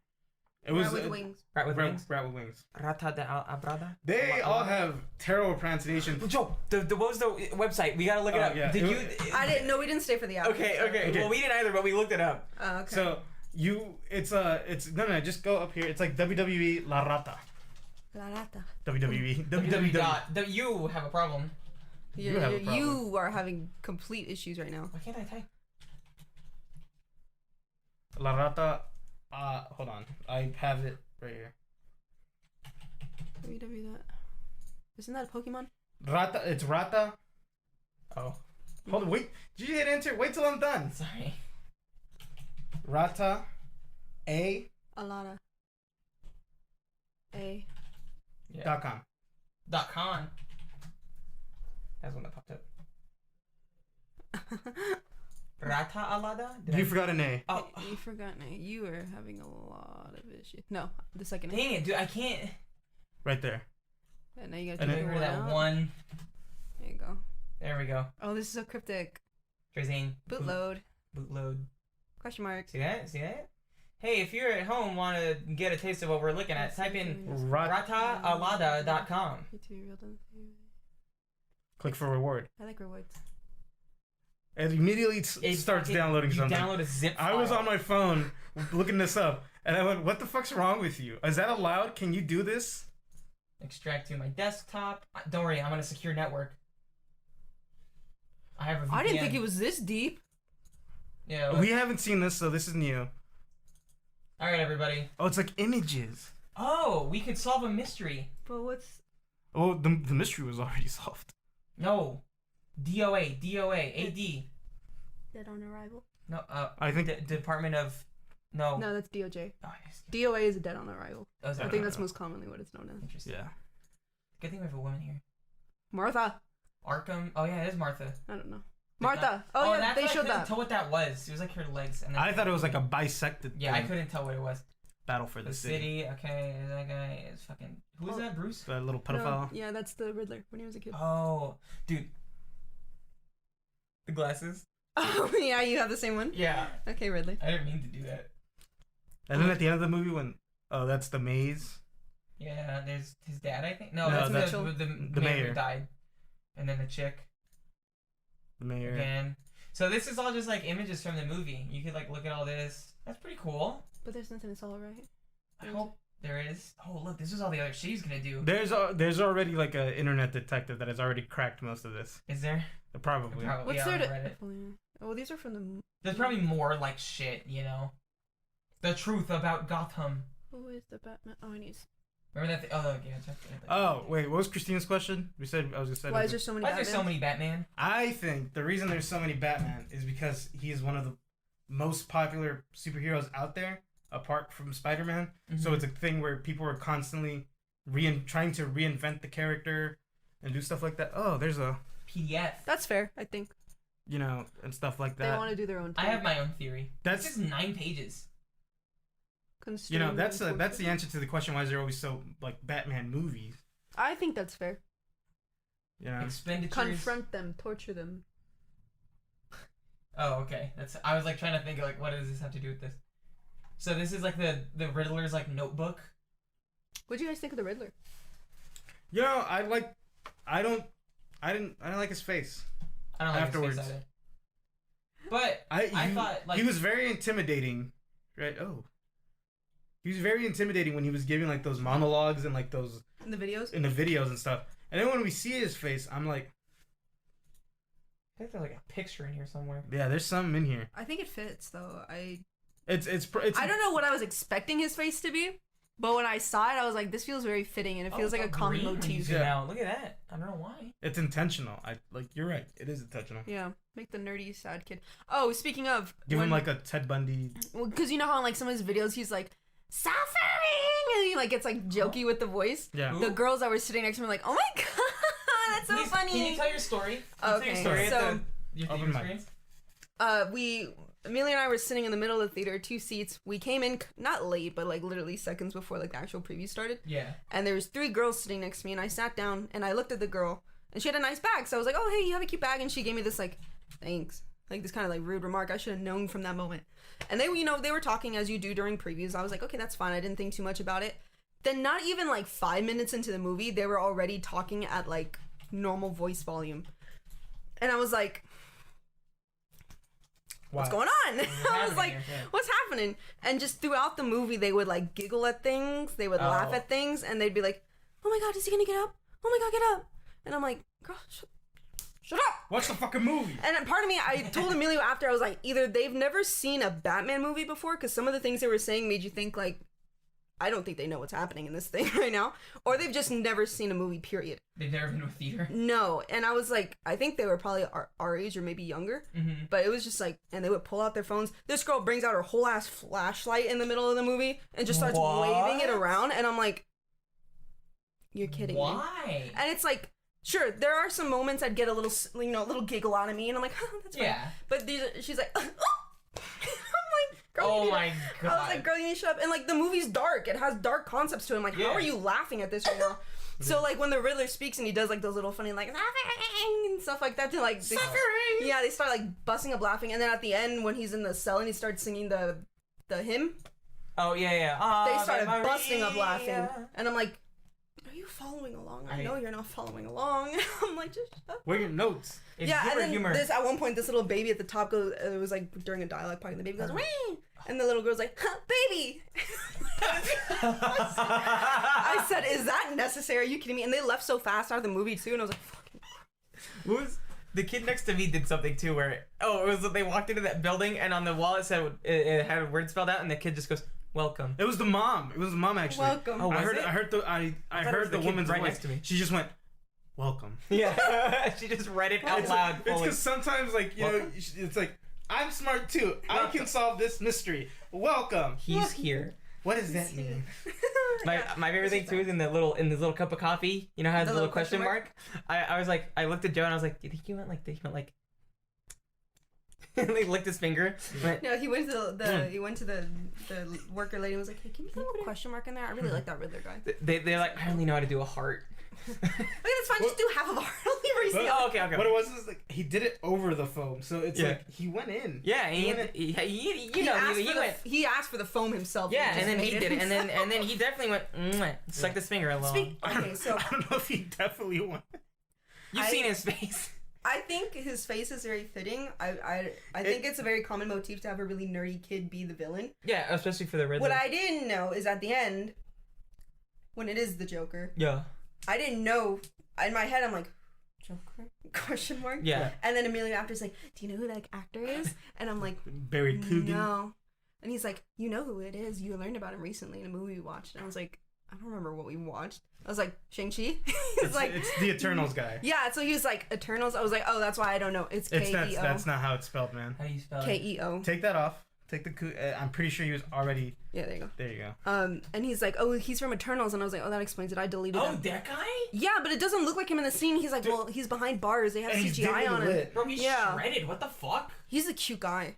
It was Rat with wings. Rat with wings? Rat with wings. Rata de Abrada? They all have terrible pronunciation. Joe, what was the website? We gotta look it up. Yeah. Did you? I didn't. No, we didn't stay for the hour. Okay. Well, we didn't either, but we looked it up. Oh, okay. So it's no, just go up here. It's like WWE La Rata. La Rata. WWE. www. You have a problem. You have a problem. You are having complete issues right now. Why can't I type? La Rata. Hold on. I have it right here. WW that. Isn't that a Pokemon? Rata. It's Rata. Oh, Hold on, wait. Did you hit enter? Wait till I'm done. sorry. Rata. A. Alana. A. Dot com. .com. That's one that popped up. Rata Alada? You forgot an A. Oh, You forgot. You are having a lot of issues. No, the second. dang it, dude! I can't. Right there. And now you gotta And take then- the one Remember that out. one? There you go. There we go. Oh, this is so cryptic. Drazine. Bootload. Bootload. Question mark. See that? See that? Hey, if you're at home, want to get a taste of what we're looking at, type in rataalada.com. Click for reward. I like rewards. It immediately starts downloading you something. Download a zip file. I was on my phone looking this up, and I went, "What the fuck's wrong with you? Is that allowed? Can you do this?" Extract to my desktop. Don't worry, I'm on a secure network. I have a VPN. I didn't think it was this deep. Yeah. Look. We haven't seen this, so this is new. All right, everybody. Oh, it's like images. Oh, we could solve a mystery. But what's... Oh, the mystery was already solved. No. DOA, AD. Dead on arrival? No, I think Department of... No. No, that's DOJ. Oh, yes. DOA is a dead on arrival. Oh, is that I right? think that's most commonly what it's known as. Interesting. yeah. Good thing we have a woman here. Martha. Arkham. Oh, yeah, it is Martha. I don't know. Martha. Oh, yeah, that's they what showed I couldn't that. tell what that was. It was like her legs. And then I thought it was like a bisected. Yeah, I thing. couldn't tell what it was. Battle for the city. Okay, that guy is fucking... Who is that, Bruce? That little No, pedophile. yeah, that's the Riddler when he was a kid. Oh, dude. The glasses? Oh, yeah, you have the same one? Yeah. Okay, Ridley. I didn't mean to do that. And then at the end of the movie, when that's the maze. Yeah, there's his dad, I think. No, No, that's that's the mayor mayor. who died. And then the chick The mayor. again. So this is all just like images from the movie. You could like look at all this. That's pretty cool. But there's nothing to solve, right? I hope there is. Oh, look, this is all the other shit he's gonna do. There's already like an internet detective that has already cracked most of this. Is there? Probably. Probably What's on there to... Reddit. Oh, these are from the... There's probably more like shit, you know. The truth about Gotham. Who is the Batman? Oh, I need... Remember that? Oh, yeah. Check it. Oh wait, what was Christina's question? I was gonna say. Why is there so many Why is there so Batmans? many Batman? I think the reason there's so many Batman is because he is one of the most popular superheroes out there, apart from Spider-Man. So it's a thing where people are constantly trying to reinvent the character and do stuff like that. Oh, there's a PDF. That's fair, I think. and stuff like They that. want to do their own I thing. have my own theory. That's This is 9 pages. that's Constrained that's the answer to the question why is there always so like Batman movies. I think that's fair. Expenditures. Confront them, torture them. Oh, okay. I was like trying to think like what does this have to do with this? So this is like the Riddler's like notebook. What do you guys think of the Riddler? I didn't like his face. I don't like Afterwards. his face either. But I thought like he was very intimidating, right? Oh, he was very intimidating when he was giving like those monologues and like those In the videos? in the videos and stuff. And then when we see his face, I'm like, I think there's like a picture in here somewhere. yeah, there's something in here. I think it fits, though. It's I don't know what I was expecting his face to be, but when I saw it, I was like, this feels very fitting, and it feels like a common green when you motif. zoom Yeah. out. Look at that. I don't know why. It's intentional. You're right. It is intentional. Yeah, make the nerdy sad kid. Oh, speaking of, Give him like a Ted Bundy. because you know how in like some of his videos he's like suffering, and he like gets like jokey with the voice. Yeah. Who? The girls that were sitting next to me were like, oh my god, that's so Please, funny. Can you tell your story? Can you Okay, tell your story so- at your Open theater mic. experience? Amelia and I were sitting in the middle of the theater, 2 seats. We came in not late, but like literally seconds before like the actual preview started. Yeah. And there was 3 girls sitting next to me, and I sat down and I looked at the girl, and she had a nice bag. So I was like, "Oh, hey, you have a cute bag," and she gave me this like, "Thanks," like this kind of like rude remark. I should have known from that moment. And they, they were talking as you do during previews. I was like, "Okay, that's fine." I didn't think too much about it. Then not even like 5 minutes into the movie, they were already talking at like normal voice volume, and I was like, what's going on? I was like, what's happening? And just throughout the movie, they would like giggle at things, they would laugh at things, and they'd be like, oh my god, is he gonna get up? Oh my god, get up. And I'm like, girl, shut up. Watch the fucking movie. And part of me, I told Emilio after, I was like, either they've never seen a Batman movie before, because some of the things they were saying made you think like, I don't think they know what's happening in this thing right now, or they've just never seen a movie, period. They've never been to a theater? No, and I was like, I think they were probably our age or maybe younger, but it was just like, and they would pull out their phones. This girl brings out her whole ass flashlight in the middle of the movie and just starts waving it around, and I'm like, you're kidding me. Why? And it's like, sure, there are some moments I'd get a little, you know, a little giggle out of me, and I'm like, oh, that's fine. Yeah. But she's like, oh! I'm like, girl, oh my god. I was like, girl, you need to shut up. And like, the movie's dark. It has dark concepts to it. I'm like, how are you laughing at this right now? So like, when the Riddler speaks and he does like those little funny like and stuff like that, to like suffering. Yeah, they start like busting up laughing. And then at the end, when he's in the cell and he starts singing the hymn. Oh yeah. They started busting up laughing, and I'm like, are you following along? I know you're not following along. I'm like, just shut up. Where are your notes? It's yeah, and then humor. this at one point, this little baby at the top goes. It was like during a dialogue part, and the baby goes, "Wee!" And the little girl's like, huh, "Baby." I said, "Is that necessary? Are you kidding me?" And they left so fast out of the movie too, and I was like, "Fucking." What was the kid next to me did something too where it was they walked into that building and on the wall it said it had a word spelled out and the kid just goes welcome. It was the mom. It was the mom actually. Welcome. I heard the woman's right voice. next to me. She just went, welcome. Yeah. She just read it out loud. It's because sometimes like you know it's like I'm smart too. I can solve this mystery. Welcome. He's here. What does that mean? My favorite thing too is in this little cup of coffee. You know how it has the little question mark? I was like, I looked at Joe and I was like, do you think he went like he licked his finger. No, he went to the worker lady and was like, hey, can you put a little question mark in there? I really like that Riddler guy. They're like, I only know how to do a heart. Okay, that's fine. Just do half of a heart. I'll leave the Oh, okay. What it was is like he did it over the foam, so it's like he went in. Yeah, he asked for the foam himself. Yeah, and then he did it, and then he definitely went sucked his finger along. Okay, so I don't know if he definitely went. You've seen his face. I think his face is very fitting. I think it's a very common motif to have a really nerdy kid be the villain. Yeah, especially for the Riddler. What I didn't know is at the end, when it is the Joker. Yeah. I didn't know. In my head, I'm like, Joker? Question mark? Yeah. And then immediately after, it's like, do you know who that actor is? And I'm like, Barry Coogan. No. And he's like, you know who it is. You learned about him recently in a movie we watched. And I was like, I don't remember what we watched. I was like, Shang-Chi? It's the Eternals guy. Yeah, so he was like, Eternals. I was like, oh, that's why I don't know. It's K-E-O. That's not how it's spelled, man. How do you spell it? K-E-O. Take that off. Take the I'm pretty sure he was already. Yeah, there you go. There you go. And he's like, oh, he's from Eternals, and I was like, oh, that explains it. I deleted him. Oh, that guy? Yeah, but it doesn't look like him in the scene. He's like, well, he's behind bars. They have CGI on him. Bro, he's shredded. What the fuck? He's a cute guy.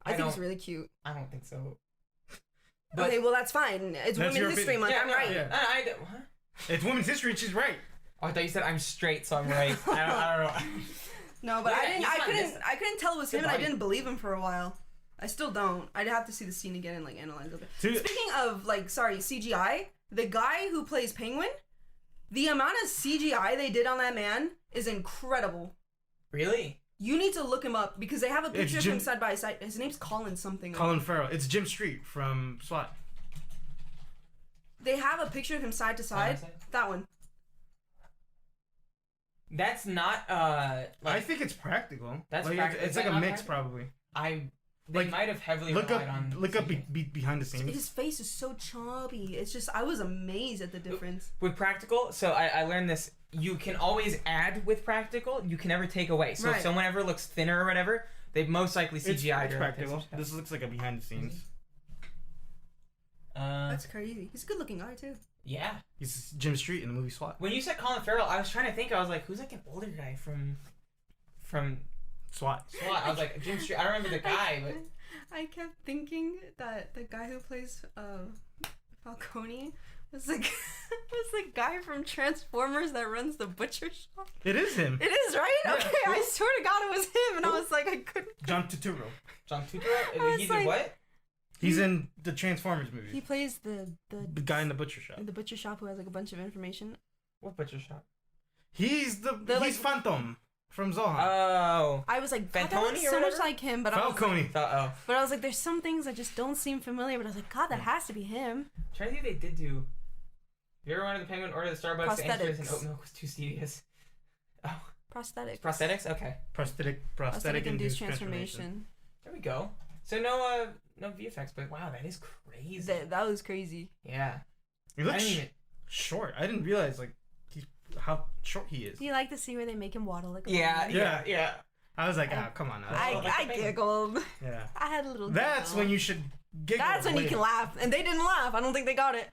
I think he's really cute. I don't think so. But, okay, well, that's fine. It's Women's History Month. I'm right. Yeah. What? It's Women's History, and she's right. Oh, I thought you said I'm straight, so I'm right. I don't know. No, but I couldn't tell it was him, and I didn't believe him for a while. I still don't. I'd have to see the scene again and like analyze it. Speaking of CGI, the guy who plays Penguin, the amount of CGI they did on that man is incredible. Really? You need to look him up because they have a picture of him side by side. His name's Colin something. Colin Farrell. It's Jim Street from SWAT. They have a picture of him side to side. That one. That's not I think it's practical. That's practical. It's like a mix probably. They might have heavily relied on. Look up behind the scenes. His face is so chubby. It's just I was amazed at the difference. With practical, so I learned this. You can always add with practical. You can never take away. So if someone ever looks thinner or whatever, they've most likely CGI'd. It's practical. This looks like a behind the scenes. That's crazy. He's a good looking guy too. Yeah. He's Jim Street in the movie SWAT. When you said Colin Farrell, I was trying to think. I was like, who's like an older guy from SWAT. I was like, Jim Street. I don't remember the guy, but I kept thinking that the guy who plays Falcone was the guy from Transformers that runs the butcher shop. It is him. It is, right? Yeah. Okay, I swear to God it was him, and I was like, I couldn't. John Turturro. He did what? He's in the Transformers movie. He plays the guy in the butcher shop. The butcher shop who has like a bunch of information. What butcher shop? He's he's Phantom from Zohan. Oh. I was like, that looks or so whatever? much like him, but Falcone. But I was like, there's some things that just don't seem familiar. But I was like, God, that has to be him. I'm trying to think if they did do. You ever wanted the Penguin order the Starbucks? The answer is oat milk was too serious. Oh. Prosthetics. Prosthetics? Okay. Prosthetic induced transformation. There we go. So no VFX, but wow, that is crazy. That was crazy. Yeah. He looks short. I didn't realize how short he is. Do you like to see where they make him waddle like a Yeah. I was like, come on. I giggled. Yeah. I had a little That's giggle. when you should giggle. That's when you can laugh. And they didn't laugh. I don't think they got it.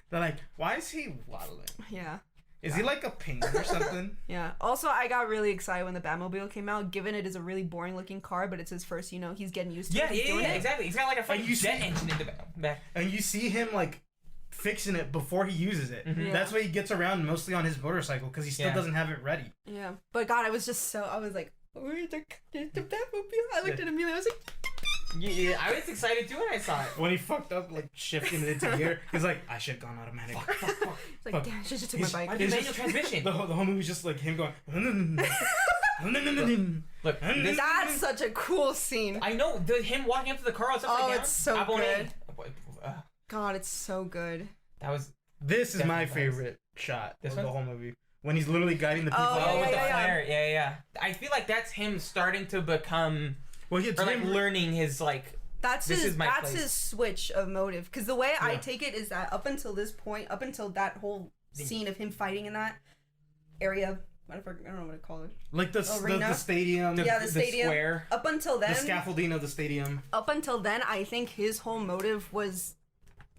They're like, why is he waddling? Yeah. Is he like a penguin or something? Yeah. Also, I got really excited when the Batmobile came out, given it is a really boring looking car, but it's his first, he's getting used to it. Yeah, exactly. He's got like a fucking jet engine in the back. And you see him like fixing it before he uses it. Mm-hmm. Yeah. That's why he gets around mostly on his motorcycle because he still doesn't have it ready. Yeah. But God, I was like, where's the Batmobile? I looked at Amelia, I was like, Yeah, I was excited too when I saw it. When he fucked up, like shifting it into gear, he's like, I should have gone automatic. it's like, damn, I should have took my bike. Why did manual transmission? The whole movie was just like him going. Look, That's such a cool scene. I know him walking up to the car. Oh, it's so good. Uh, God, it's so good. That was. This is my Definitely favorite shot This of one? the whole movie. When he's literally guiding the people Oh, out. Oh, with the yeah. flare. Yeah. I feel like that's him starting to become, Well, it's or like him learning his like. That's This his. is my That's place. his switch of motive. Because the way I Yeah. take it is that up until this point, up until that whole scene of him fighting in that area, I don't know what to call it. like the Arena? stadium. Yeah, the stadium. Square. Up until then, The scaffolding of the stadium. up until then, I think his whole motive was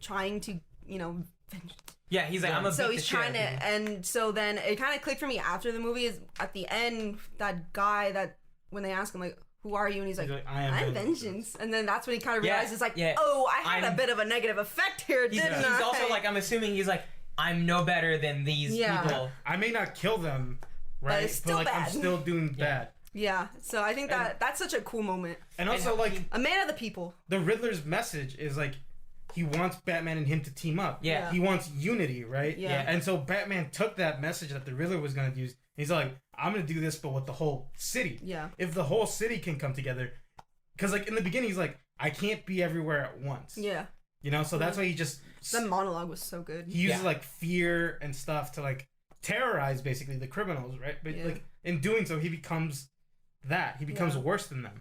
trying to, Yeah, he's like, I'm a. so he's trying to, and so then it kind of clicked for me after the movie. Is at the end that guy that when they ask him like, "Who are you?" and he's like, I'm vengeance, and then that's when he kind of realizes like, oh, I had a bit of a negative effect here, didn't I? He's also like, I'm assuming he's like, I'm no better than these people. I may not kill them, right? it's still like bad. I'm still doing bad. Yeah, so I think that's such a cool moment. And also like A man of the people. the Riddler's message is like he wants Batman and him to team up. Yeah. He wants unity, right? Yeah. And so Batman took that message that the Riddler was gonna use. He's like, I'm gonna do this, but with the whole city. Yeah. If the whole city can come together, because like in the beginning he's like, I can't be everywhere at once. Yeah. So that's why he just The monologue was so good. he uses like fear and stuff to like terrorize basically the criminals, right? But like in doing so, he becomes that. He becomes worse than them.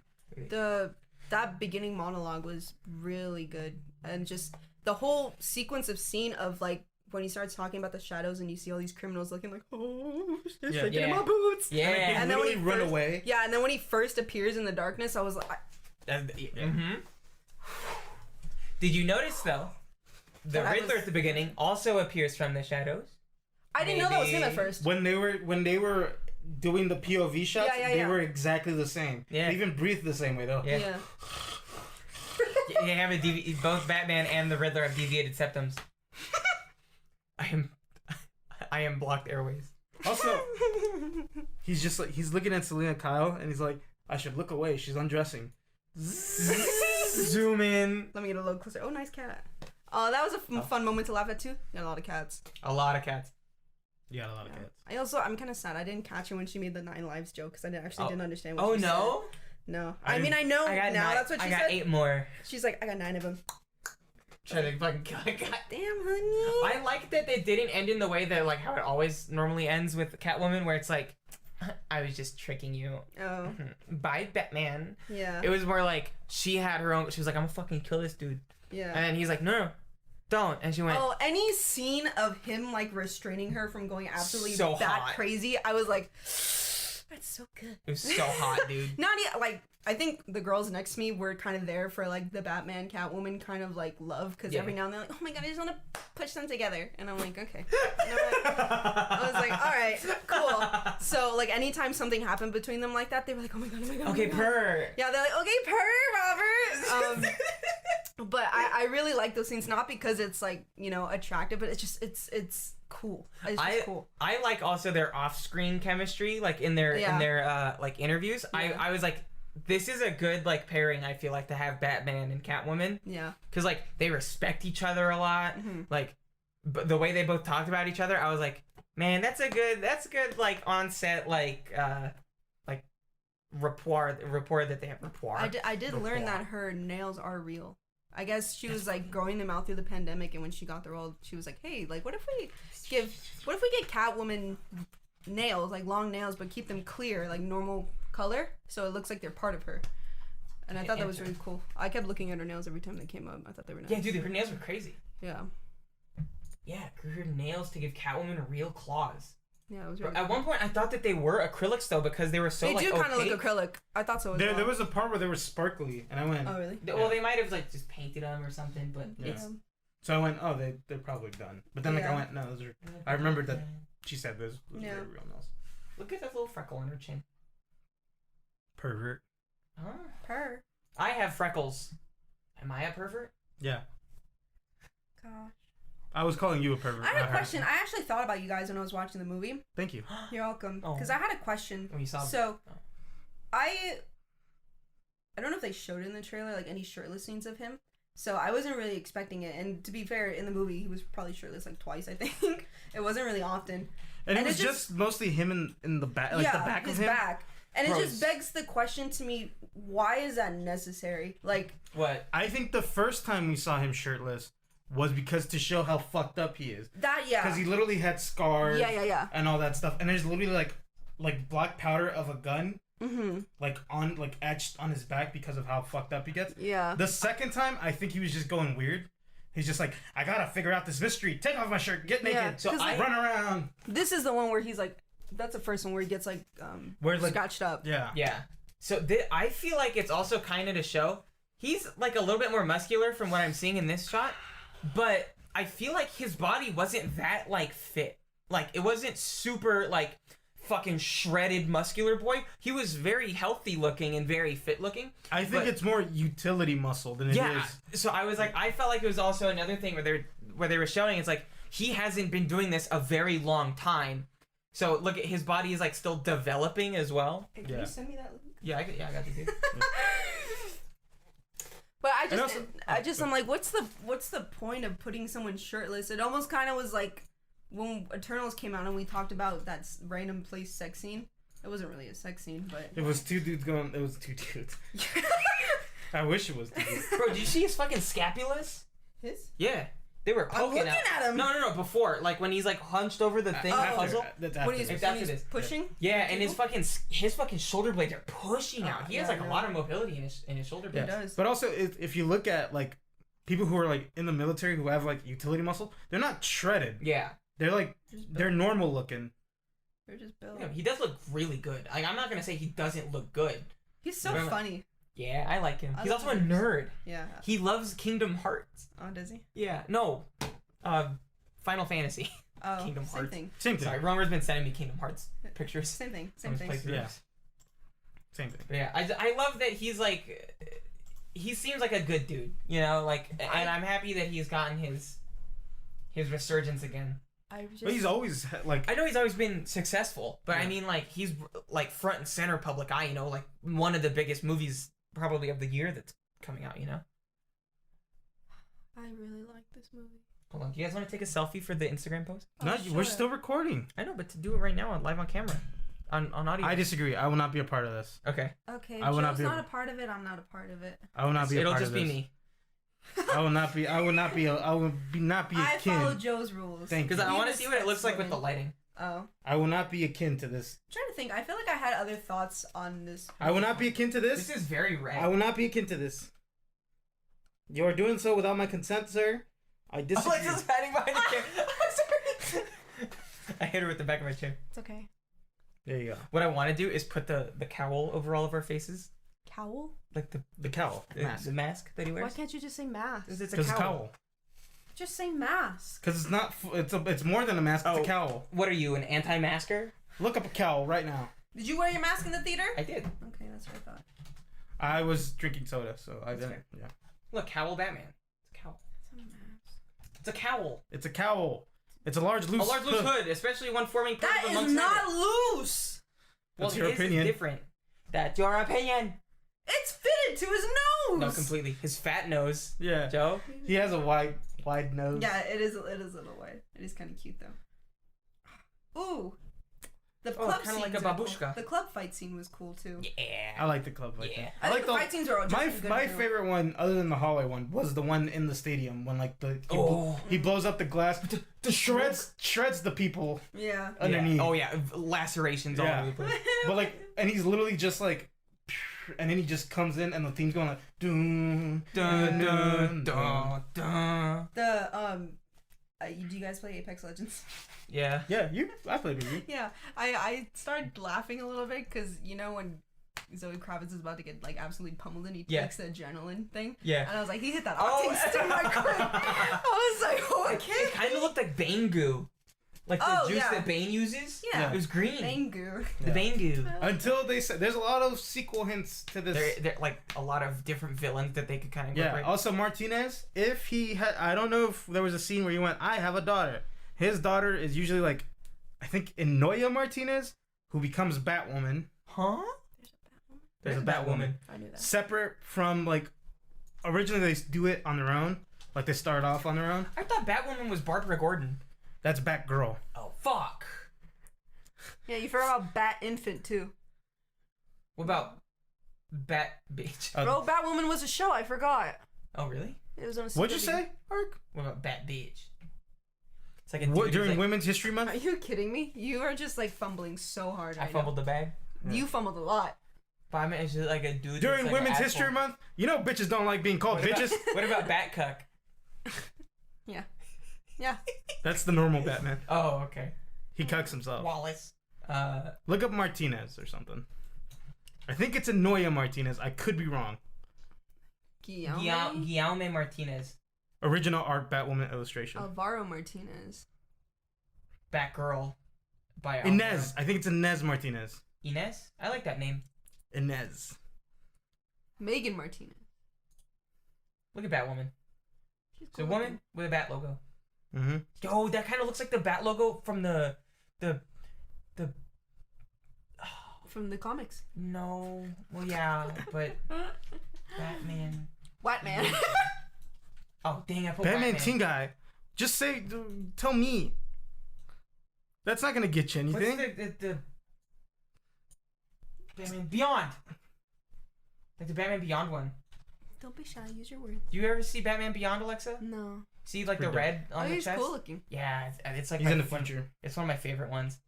That beginning monologue was really good, and just the whole sequence of scene of like when he starts talking about the shadows and you see all these criminals looking like, oh, they're shaking in my boots. Yeah. And then when he run away. Yeah, and then when he first appears in the darkness, I was like, Did you notice though? The Riddler at the beginning also appears from the shadows. I didn't know that was him at first. When they were doing the POV shots, they were exactly the same. Yeah. They even breathed the same way though. Yeah. They have both Batman and the Riddler have deviated septums. I am blocked airways. Also, he's just like he's looking at Selena Kyle and he's like, I should look away. She's undressing. Zoom in. Let me get a little closer. Oh, nice cat. Oh, that was a fun moment to laugh at too. Got a lot of cats. A lot of cats. You got a lot of cats. I'm kind of sad. I didn't catch her when she made the 9 lives joke because I didn't understand what Oh she no. said. No. I mean, I know now. That's what she said. I got 8 more. She's like, I got 9 of them. Try to fucking kill a cat. Damn, honey. I like that they didn't end in the way that like how it always normally ends with Catwoman, where it's like, I was just tricking you. Oh. Bye, Batman. Yeah. It was more like she had her own. She was like, I'm gonna fucking kill this dude. Yeah. And then he's like, no, don't. And she went. Oh, any scene of him like restraining her from going absolutely So that hot. crazy, I was like, that's so good. It was so hot, dude. Not yet. Like, I think the girls next to me were kind of there for like the Batman Catwoman kind of like love, because every now and then like, oh my god, I just want to push them together, and I'm like, okay. You know what? I was like, all right, cool. So like anytime something happened between them like that, they were like, oh my god, oh my god. Okay, oh my god. purr. Yeah, they're like, okay, purr, Robert. But I really like those scenes, not because it's like, attractive, but it's just it's cool. It's just cool. I like also their off-screen chemistry, like in their like interviews. Yeah. I was like, this is a good like pairing. I feel like to have Batman and Catwoman. Yeah. Because like they respect each other a lot. Mm-hmm. Like, the way they both talked about each other, I was like, man, that's a good like on set like rapport that they have rapport. I did learn that her nails are real. I guess she was like growing them out through the pandemic, and when she got the role, she was like, "Hey, like, what if we get Catwoman nails, like long nails, but keep them clear, like normal color, so it looks like they're part of her." And I thought that was really cool. I kept looking at her nails every time they came up. I thought they were nice. Yeah, dude, her nails were crazy. Yeah. Yeah, grew her nails to give Catwoman real claws. Yeah, it was really At one point, I thought that they were acrylics, though, because they were so, They like, do kind of opaque. look acrylic. I thought so as There well. was a part where they were sparkly, and I went. Oh, really? Well, they might have, like, just painted them or something, but Yeah. it's... So I went, oh, they're probably done. But then like I Yeah. went, no, those are. I remembered that she said those were Yeah. real nails. Look at that little freckle on her chin. Pervert. Huh? Purr. I have freckles. Am I a pervert? Yeah. Gosh. I was calling you a pervert. I had not a her. question. I actually thought about you guys when I was watching the movie. Thank you. You're welcome. Oh. Because I had a question. When you saw... So, Oh. I don't know if they showed it in the trailer, like any shirtless scenes of him. So I wasn't really expecting it. And to be fair, in the movie, he was probably shirtless like twice, I think. It wasn't really often. And it And was it just mostly him in the back, like the back of his him. back. And it Bro, just begs the question to me, why is that necessary? Like, What? I think the first time we saw him shirtless was because to show how fucked up he is. that, yeah. Because he literally had scars. Yeah. And all that stuff. And there's literally like black powder of a gun. Mm-hmm. Like etched on his back because of how fucked up he gets. Yeah. The second time, I think he was just going weird. He's just like, I gotta figure out this mystery. Take off my shirt, get naked, Yeah, so 'cause, I like, run around. This is the one where he's like, that's the first one where he gets like, Where, like- scotched up. Yeah. Yeah. So I feel like it's also kind of to show he's like a little bit more muscular from what I'm seeing in this shot, but I feel like his body wasn't that like fit. Like it wasn't super like fucking shredded muscular boy. He was very healthy looking and very fit looking. I think But- it's more utility muscle than it Yeah. is. So I was like, I felt like it was also another thing where they were showing it's like he hasn't been doing this a very long time. So look at his body is like still developing as well. Hey, can Yeah. you send me that link? Yeah, I got the dude. But And also- I'm like, what's the point of putting someone shirtless? It almost kind of was like when Eternals came out and we talked about that random place sex scene. It wasn't really a sex scene, but It was two dudes going. It was two dudes. I wish it was two dudes. Bro, did you see his fucking scapulas? his. Yeah. They were I'm poking looking at him. No, before. Like when he's like hunched over the thing Oh. puzzle. That's When after he's, this. That's when what he's it is. pushing. Yeah, and his fucking shoulder blades are pushing out. He has yeah, like I a know. lot of mobility in his shoulder He blades. does. But also, if you look at like people who are like in the military who have like utility muscle, they're not shredded. Yeah. They're like they're normal looking. They're just built. Yeah, he does look really good. Like I'm not gonna say he doesn't look good. He's so Remember- funny. Yeah, I like him. I He's like also a him. nerd. Yeah. He loves Kingdom Hearts. Oh, does he? Yeah. No. Final Fantasy. Oh, Kingdom same Hearts. thing. Same thing. Sorry, Romer's been sending me Kingdom Hearts pictures. Same thing. on his playthroughs. Yeah. Same thing. But yeah, I love that he's like, he seems like a good dude, you know, like, and I'm happy that he's gotten his resurgence again. But he's always like I know he's always been successful, but I Yeah. mean, like, he's like front and center public eye, you know, like one of the biggest movies probably of the year that's coming out, you know. I really like this movie. Hold on, do you guys want to take a selfie for the Instagram post? not. We're still recording. I know, but to do it right now on live on camera, on audio. I disagree. I will not be a part of this. Okay. Okay, I will not Joe's be not a- a part of it. I'm not a part of it. I will not be a It'll part just of be this. me. I will not be. I will not be. I will be not be I akin. follow Joe's rules. Thank Because you. I want to Even see what it looks like with the women. lighting. Oh. I'm I will not be akin to this. trying to think. I feel like I had other thoughts on this. I will not be akin to This this. is very red. I will not be akin to this. You are doing so without my consent, sir. I disagree. Alexa's hiding behind the chair. I'm sorry. I hit her with the back of my chair. It's okay. There you go. What I want to do is put the cowl over all of our faces, Cowl? like The cowl. the mask that he Why wears. can't you just say mask? It's a Because it's cowl. cowl. Just say mask. Because it's not. It's more than a mask. It's Oh. a cowl. What are you, an anti-masker? Look up a cowl right now. Did you wear your mask in the theater? I did. Okay, that's what I thought. I was drinking soda, so I That's didn't. fair. Yeah. Look, cowl Batman. It's a cowl. It's a mask. It's a cowl. It's a cowl. It's a large loose. A large loose hood, especially one forming part That of a is monk's not habit. loose. Well, That's your his opinion. is different. That's your opinion. It's fitted to his nose. No, completely. His fat nose, Yeah. Joe. He has a wide nose. Yeah, it is a little wide. It is kind of cute though. Ooh. The Oh, club kinda like scenes a are cool. babushka. The club fight scene was cool too. Yeah. I like the club fight. Yeah. thing. I think the the fight scenes are just my as good my as they were. favorite one, other than the hallway one, was the one in the stadium when like Oh. he blows up the glass, shreds the people Yeah. underneath. Yeah. Oh yeah, lacerations all Yeah. over the place. But like, and he's literally just like, and then he just comes in and the theme's going like dun Dun, dun dun, dun. dun, dun. The do you guys play Apex Legends? Yeah. Yeah, I played with you. Yeah, I started laughing a little bit because you know when Zoe Kravitz is about to get like absolutely pummeled and he takes the adrenaline thing. Yeah. And I was like, he hit that Oh. octane stick right quick. I was like, oh, I It can't. kind of looked like Bane goo. Like the Oh, juice yeah. that Bane uses. Yeah. It was green. Bangu. The Bane goo. Until they said there's a lot of sequel hints to this. They're like a lot of different villains that they could kind of Yeah. incorporate. Also, Martinez, if he had, I don't know if there was a scene where he went, I have a daughter. His daughter is usually like, I think Inoya Martinez, who becomes Batwoman. Huh? There's a Batwoman. I knew that. Separate from like, originally they do it on their own. Like they start off on their own. I thought Batwoman was Barbara Gordon. That's Batgirl. Oh, fuck. Yeah, you forgot about Bat Infant too. What about Bat Bitch? Bro, Batwoman was a show. I forgot. Oh, really? It was on a What'd you CW. say, Ark? What about Bat Bitch? It's like a What, dude during who's like, Women's History Month? Are you kidding me? You are just like fumbling so hard. I Right fumbled the bag. now. You fumbled a lot. But I mean, it's just like a dude. During that's like Women's an History asshole. Month, you know bitches don't like being called What about- bitches. What about Bat Cuck? Yeah. That's the normal Batman. Oh, okay. He cucks himself. Wallace. Look up Martinez or something. I think it's Inoya Martinez. I could be wrong. Guillaume Martinez. Original art Batwoman illustration. Alvaro Martinez. Batgirl. By Inez. I think it's Inez Martinez. Inez? I like that name. Inez. Megan Martinez. Look at Batwoman. She's It's a cool woman with a bat logo. Mm-hmm. Yo, that kind of looks like the bat logo from the. from the comics. No. Well, yeah, but Batman. What man? Oh, dang! I put Batman Batman. Teen Guy. Just say, tell me. That's not gonna get you What's anything. the Batman Beyond? Like the Batman Beyond one. Don't be shy. Use your words. Do you ever see Batman Beyond, Alexa? No. See like the Pretty red Oh, on the he's chest? cool looking. Yeah, it's like He's in the one- future. It's one of my favorite ones.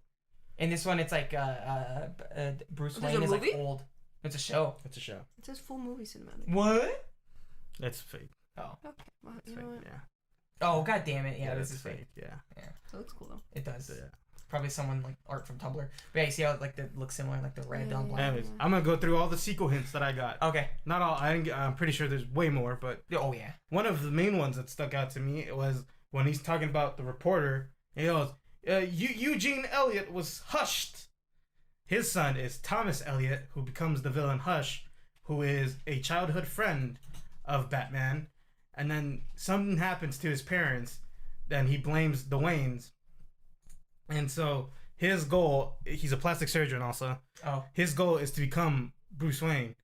In this one, it's like Bruce There's Wayne a is like movie? old. It's a show. It's a show. It says full movie cinematic. What? That's fake. Oh. Okay. Well, That's you fake. know what? Yeah. Oh, god damn it! Yeah, this that's is fake. Yeah. That looks cool though. It does. Yeah. Probably someone like art from Tumblr. But yeah, you see how like that looks similar, like the red Yeah, on yeah, black. Anyways, I'm gonna go through all the sequel hints that I got. Okay. Not all. I'm pretty sure there's way more, but Oh yeah. one of the main ones that stuck out to me was when he's talking about the reporter. He goes, Eugene Elliott was hushed. His son is Thomas Elliott, who becomes the villain Hush, who is a childhood friend of Batman. And then something happens to his parents, then he blames the Waynes. And so his goal, he's a plastic surgeon also. Oh. His goal is to become Bruce Wayne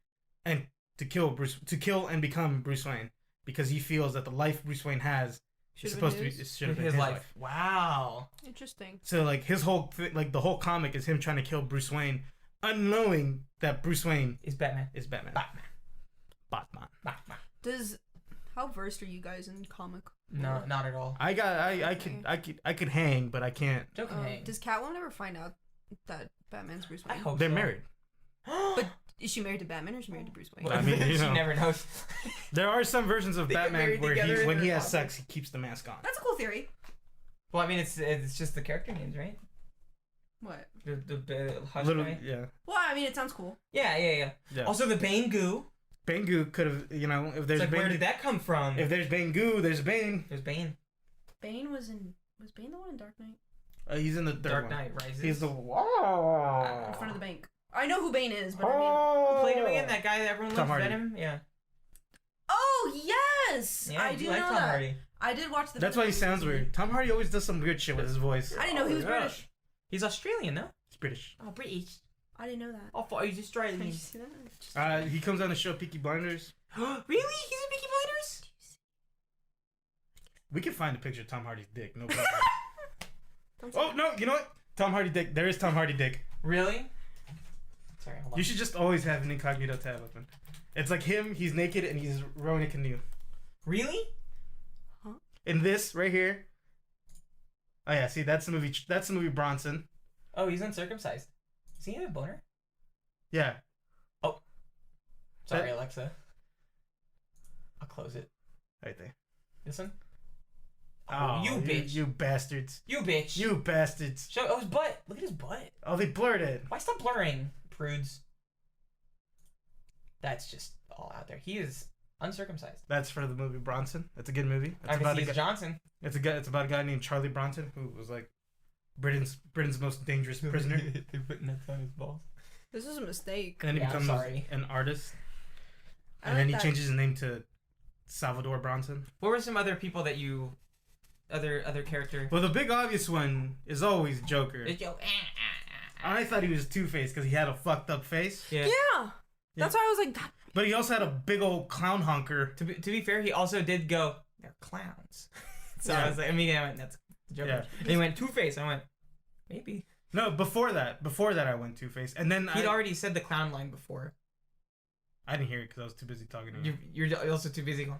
and to kill and become Bruce Wayne, because he feels that the life Bruce Wayne has is supposed to be should have been his life. Wow. Interesting. So like his whole like the whole comic is him trying to kill Bruce Wayne, unknowing that Bruce Wayne Is Batman. is Batman. Batman. Batman. How versed are you guys in comic? No, not at all. I could hang, but I can't. Joking. Hang. Does Catwoman ever find out that Batman's Bruce I Wayne? hope They're so. married. But is she married to Batman or is she married to Bruce Wayne? I mean, you she know. never knows. There are some versions of They get Batman married where together in when he their has office. sex, he keeps the mask on. That's a cool theory. Well, I mean, it's just the character names, right? What? The Hush Little, guy. yeah. Well, I mean, it sounds cool. Yeah. Yeah. Also, the Bane goo. Bangu could have, if It's there's like, where Bane, did that come from? if there's Bangu, there's Bane. There's Bane. Bane was Bane the one in Dark Knight? He's in the third Dark one. Knight Rises. He's the In front of the bank. I know who Bane is, but I mean. Who played him again? That guy that everyone Tom loves, Hardy. Venom? Yeah. Oh yes! Yeah, I you do like know Tom that. Hardy. I did watch the. That's why he Venom sounds movie. weird. Tom Hardy always does some weird shit with his voice. I didn't know he was yeah. British. He's Australian, no? He's British. Oh, British. I didn't know that. Oh, fuck, he's Australian. Did you see that? He comes on the show Peaky Blinders. Really? He's in Peaky Blinders? We can find a picture of Tom Hardy's dick. No problem. Don't say Oh that. no! You know what? Tom Hardy dick. There is Tom Hardy dick. Really? Sorry, hold on. You should just always have an incognito tab open. It's like him. He's naked and he's rowing a canoe. Really? In this right here. Oh yeah, see that's the movie. That's the movie Oh, he's uncircumcised. Does he have a boner? Yeah. Sorry, Alexa. I'll close it. Right there. Listen. Oh, you bitch. You bastards. You bitch. You bastards. Show his butt. Look at his butt. Oh, they blurred it. Why stop blurring, prudes? That's just all out there. He is uncircumcised. That's for the movie Bronson. It's a good movie. It's about Johnson. It's about a guy named Charlie Bronson who was like Britain's most dangerous prisoner. They put nuts on his balls. This is a mistake. And then he becomes an artist. And then he changes his name to Salvador Bronson. What were some other people that you... Other character? Well, the big obvious one is always Joker. I thought he was Two-Face because he had a fucked up face. Yeah. That's why I was like... That. But he also had a big old clown honker. To be fair, he also did go, they're clowns. So I was like, I went, that's the Joker. Yeah. And he went Two-Face. I went, maybe. No, before that I went Two-Face. And then he'd already said the clown line before. I didn't hear it because I was too busy talking to you. You're also too busy going,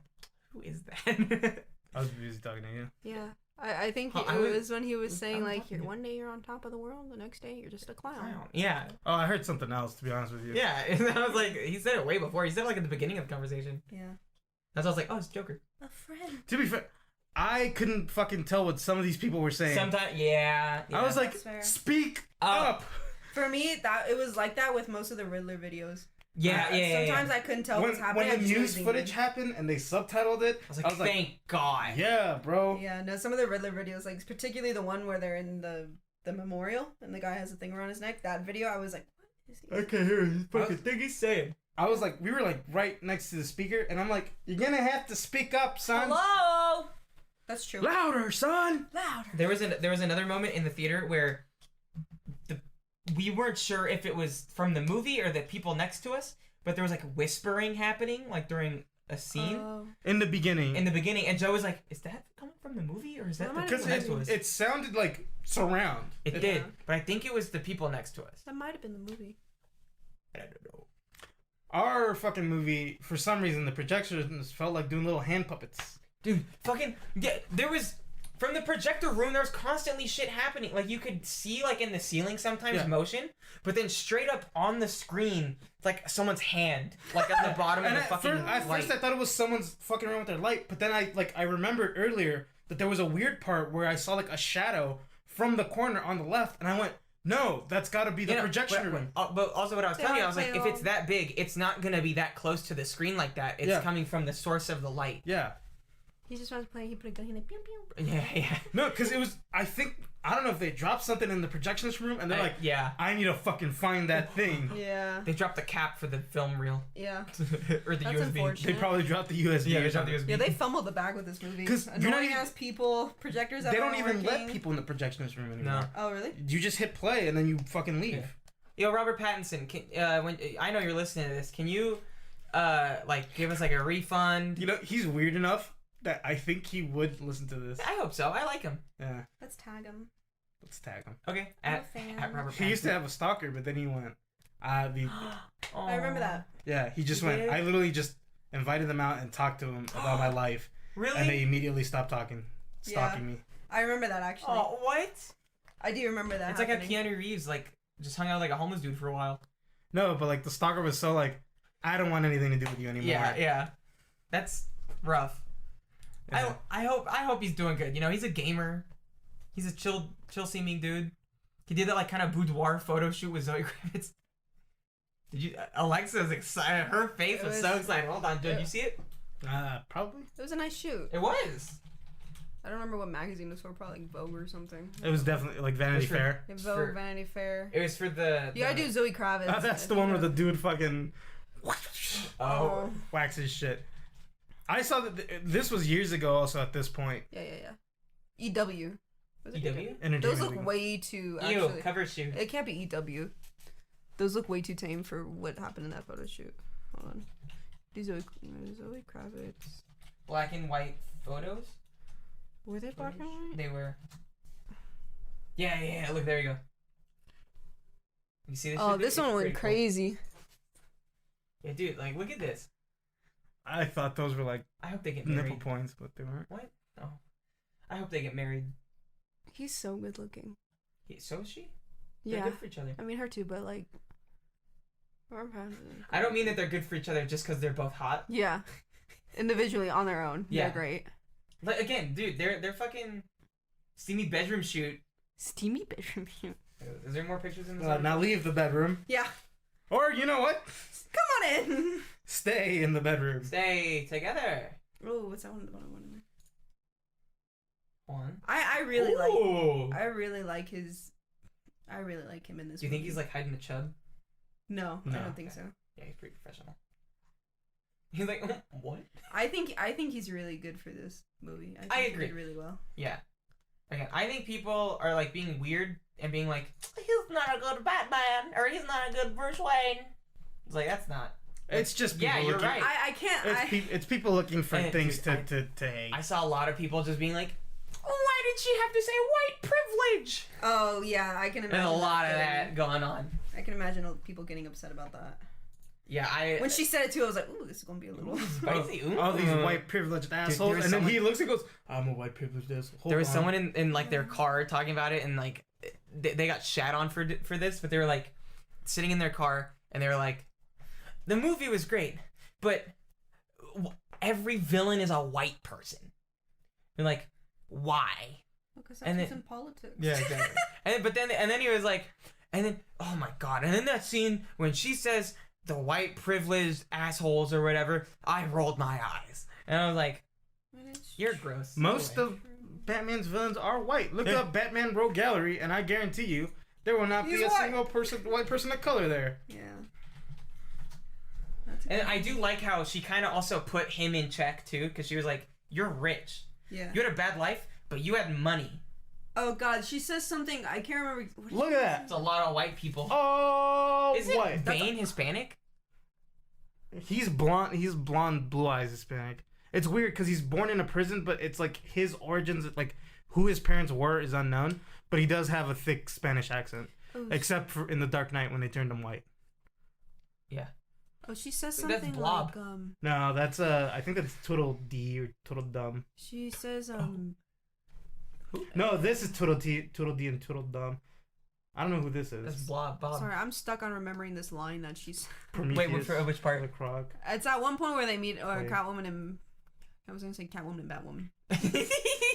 who is that? I was busy talking to you. Yeah. I think it was when he was saying, like, one day you're on top of the world, the next day you're just a clown. Yeah. Oh, I heard something else, to be honest with you. Yeah. And I was like, he said it way before. He said it, like, at the beginning of the conversation. Yeah. That's why I was like, oh, it's Joker. A friend. To be fair, I couldn't fucking tell what some of these people were saying. Sometimes, yeah. I was like, speak up. For me, it was like that with most of the Riddler videos. Yeah, Sometimes I couldn't tell what's happening. When the news footage happened and they subtitled it, I was like, thank God. Yeah, bro. Yeah, no, some of the Riddler videos, like particularly the one where they're in the memorial and the guy has a thing around his neck, that video, I was like, what is he? I can't hear his fucking thing he's saying. I was like, we were like right next to the speaker, and I'm like, you're gonna have to speak up, son. Hello? That's true. Louder, son. Louder. There was another moment in the theater where we weren't sure if it was from the movie or the people next to us. But there was like whispering happening, like during a scene. In the beginning. And Joe was like, "Is that coming from the movie or is that the people next to us?" It sounded like surround. It did, but I think it was the people next to us. That might have been the movie. I don't know. Our fucking movie, for some reason, the projections felt like doing little hand puppets. Dude, fucking yeah. There was from the projector room. There was constantly shit happening. Like you could see, like in the ceiling, sometimes motion, but then straight up on the screen. Like someone's hand, like at the bottom of the fucking light. At first I thought it was someone's fucking around with their light, but then I remembered earlier that there was a weird part where I saw like a shadow from the corner on the left, and I went, no, that's got to be the projection room. But also what I was telling you, I was like, if it's that big, it's not going to be that close to the screen like that. It's coming from the source of the light. Yeah. He just was playing, he put a gun, he like, pew, pew. Yeah. No, because it was, I don't know if they dropped something in the projectionist room, and they're like, I need to fucking find that thing. Yeah. They dropped the cap for the film reel. Yeah. Or the USB. They probably dropped the USB. Yeah, they dropped the USB. Yeah, they fumbled the bag with this movie. Because annoying-ass people, projectors that they don't even let people in the projectionist room anymore. No. Oh, really? You just hit play, and then you fucking leave. Yeah. Yo, Robert Pattinson, when I know you're listening to this, can you, give us, like, a refund? You know, he's weird enough that I think he would listen to this. I hope so. I like him. Yeah. Let's tag him. Okay. At Robert Pattinson. He used to have a stalker, but then he went. I remember that. Yeah, he just went. I literally just invited them out and talked to him about my life. Really? And they immediately stopped stalking me. I remember that actually. Oh, what? I do remember that. It's like a Keanu Reeves, like, just hung out like a homeless dude for a while. No, but like the stalker was so like, I don't want anything to do with you anymore. Yeah. That's rough. Yeah. I hope he's doing good. You know, he's a gamer. He's a chill seeming dude. He did that like kind of boudoir photo shoot with Zoe Kravitz. Did you? Alexa's excited. Her face was so excited. Hold on, did you see it? Probably. It was a nice shoot. It was. I don't remember what magazine it was for. Probably like Vogue or something. It was definitely like Vanity Fair. Vogue, Vanity Fair. It was for the. You gotta do Zoe Kravitz. That's the one where the dude fucking. Waxes shit. I saw that this was years ago. Also at this point. Yeah. EW. EW? Those look way too. Actually, ew, cover shoot. It can't be EW. Those look way too tame for what happened in that photo shoot. Hold on. Zoe Kravitz. Black and white photos? Were they black and white? They were. Yeah. Look, there you go. You see this? Oh, this one went crazy. Cool. Yeah, dude, like, look at this. I thought those were like. I hope they get married. Nipple points, but they weren't. What? No. I hope they get married. He's so good looking. So is she? Yeah. They're good for each other. I mean, her too, but like. I don't mean that they're good for each other just because they're both hot. Yeah. Individually on their own. Yeah. They're great. Like, again, dude, they're fucking steamy bedroom shoot. Steamy bedroom shoot. Is there more pictures in this? Now leave the bedroom. Yeah. Or, you know what? Come on in. Stay in the bedroom. Stay together. Oh, what's that one? One. One. I really like. Ooh. I really like his. I really like him in this. Do you think movie. he's like hiding the chub? No, I No. don't think so. Yeah, he's pretty professional. He's like, what? I think he's really good for this movie. I think agree. He did really well. Yeah. Again, I think people are like being weird and being like, he's not a good Batman or he's not a good Bruce Wayne. It's like that's not. It's just people Yeah, you're looking, right. I can't. It's people looking for And things dude, to hate. I saw a lot of people just being like, why did she have to say white privilege? Oh yeah, I can imagine. There's a lot of getting- that going on. I can imagine people getting upset about that. Yeah, When she said it too, I was like, ooh, this is gonna be a little. spicy. Ooh. All these white privileged assholes, was and then someone- he looks and goes, "I'm a white privileged asshole." Hold There was on. someone in like their car talking about it, and like they got shat on for this, but they were like sitting in their car, and they were like, the movie was great, but every villain is a white person. They're like, why? Because And that's then- in politics. Yeah, exactly. and then he was like, and then oh my god, and then that scene when she says the white privileged assholes or whatever, I rolled my eyes, and I was like, you're gross. Most Go away. of Batman's villains are white. Look Yeah. up Batman Rogue Gallery, and I guarantee you there will not He's be a white. single white person of color there. Yeah. That's And I do like how she kind of also put him in check too, because she was like, you're rich, Yeah. you had a bad life, but you had money. Oh God, she says something I can't remember. What did Look she at say? that. It's a lot of white people. Oh, Isn't white. Bane Hispanic? He's blonde. He's blonde, blue eyes, Hispanic. It's weird because he's born in a prison, but it's like his origins, like who his parents were, is unknown. But he does have a thick Spanish accent, Oh, except for in The Dark Knight when they turned him white. Yeah. oh, she says That's something Blob. like No, that's I think that's Total D or Total Dumb. She says No, this is Total D, and Total Dumb. I don't know who this is. That's Bob. Sorry, I'm stuck on remembering this line that she's. Prometheus. Wait, which part? The Croc. It's at one point where they meet, or Wait. Catwoman and. I was gonna say Catwoman and Batwoman.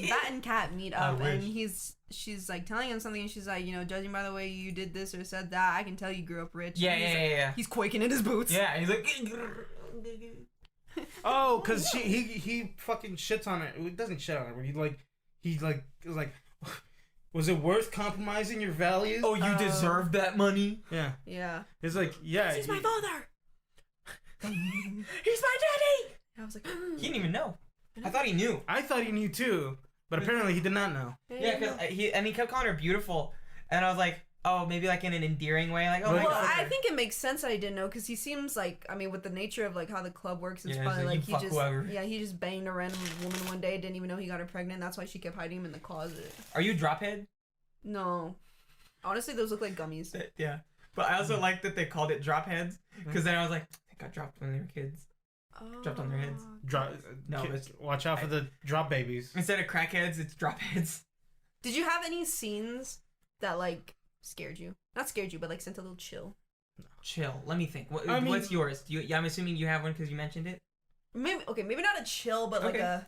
Bat and Cat meet up, and she's like telling him something, and she's like, you know, judging by the way you did this or said that, I can tell you grew up rich. Yeah, And he's like- yeah. He's quaking in his boots. Yeah, he's like. Oh, cause he fucking shits on it. It doesn't shit on it. But he was like, was it worth compromising your values? Oh, you deserve that money. Yeah. Yeah. It's like, yeah. He's my father. He's my daddy. I was like, He didn't even know. I thought he knew. I thought he knew too, but apparently he did not know. Yeah, because he kept calling her beautiful, and I was like, oh, maybe like in an endearing way, like, oh, Well, my Well, God. I think it makes sense that I didn't know because he seems like, I mean, with the nature of like how the club works, it's Yeah, probably so like you he fuck just, whoever. yeah, he just banged a random woman one day, didn't even know he got her pregnant. That's why she kept hiding him in the closet. Are you drophead? No, honestly, those look like gummies. Yeah, but I also like that they called it drop heads, because then I was like, they got dropped when they were kids. Dropped on their heads. Drop. No, Kids, it's- watch out for the drop babies. Instead of crackheads, it's drop heads. Did you have any scenes that like scared you? Not scared you, but like sent a little chill. Chill. Let me think. I mean- What's yours? Yeah, I'm assuming you have one because you mentioned it. Maybe maybe not a chill, but like Okay. a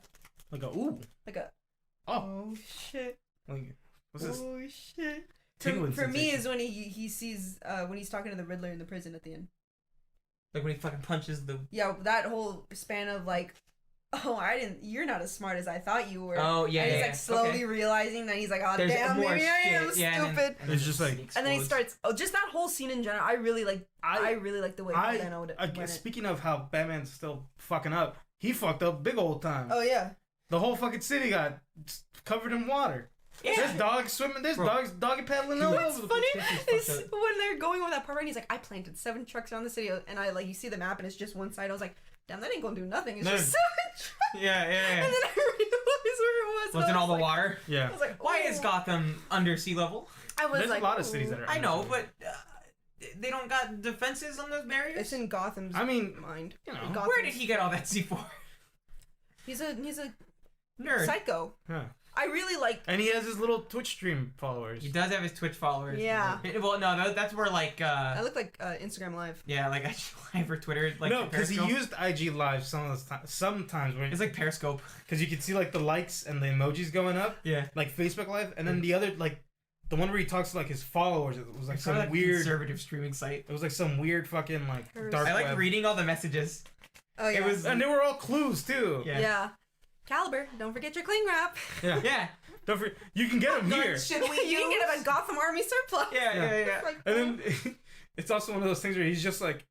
Like a ooh. oh shit. Like what's this? Oh shit. Tingling For me sensation. is when he sees when he's talking to the Riddler in the prison at the end. Like when he fucking punches the. Yeah, that whole span of like, oh, you're not as smart as I thought you were. Oh yeah, and he's yeah. like slowly okay. realizing that he's like, oh There's damn, more maybe I am shit. Yeah, stupid. and It's just like- And then he explodes. starts. Oh, just that whole scene in general. I really like. I really like the way Batman went it. Speaking of how Batman's still fucking up, he fucked up big old time. Oh yeah. The whole fucking city got covered in water. Yeah. There's dogs swimming. There's Bro. dogs doggy paddling all What's over. funny This is is when they're going over that part, and he's like, I planted 7 trucks around the city, and I like you see the map, and it's just one side. I was like, damn, that ain't gonna do nothing. It's No. just 7 trucks. Yeah. And then I realized where it was. and Was I in all the like- water? Yeah. I was like, Why is oh. Gotham under sea level? I was There's like, a lot of cities that oh. are. I know, but they don't got defenses on those barriers. It's in Gotham's I mean, mind. you know. Gotham's- Where did he get all that C4? He's a Nerd. psycho. Yeah. I really like. And he has his little Twitch stream followers. He does have his Twitch followers. Yeah. Well, no, that's where like. I look like Instagram Live. Yeah, like IG Live or Twitter. Like no, because he Periscope. used IG Live sometimes when It's like Periscope. because you could see like the likes and the emojis going up, Yeah. like Facebook Live, and then the other like the one where he talks to like his followers. It was like It's some like weird. conservative streaming site. It was like some weird fucking like dark I like web. reading all the messages. Oh yeah. It was And they were all clues too. yeah. Yeah. Caliber, don't forget your cling wrap. Yeah. Yeah. Don't forget, you can get them here. Should we You can get them at Gotham Army Surplus. Yeah. Like, And then it's also one of those things where he's just like,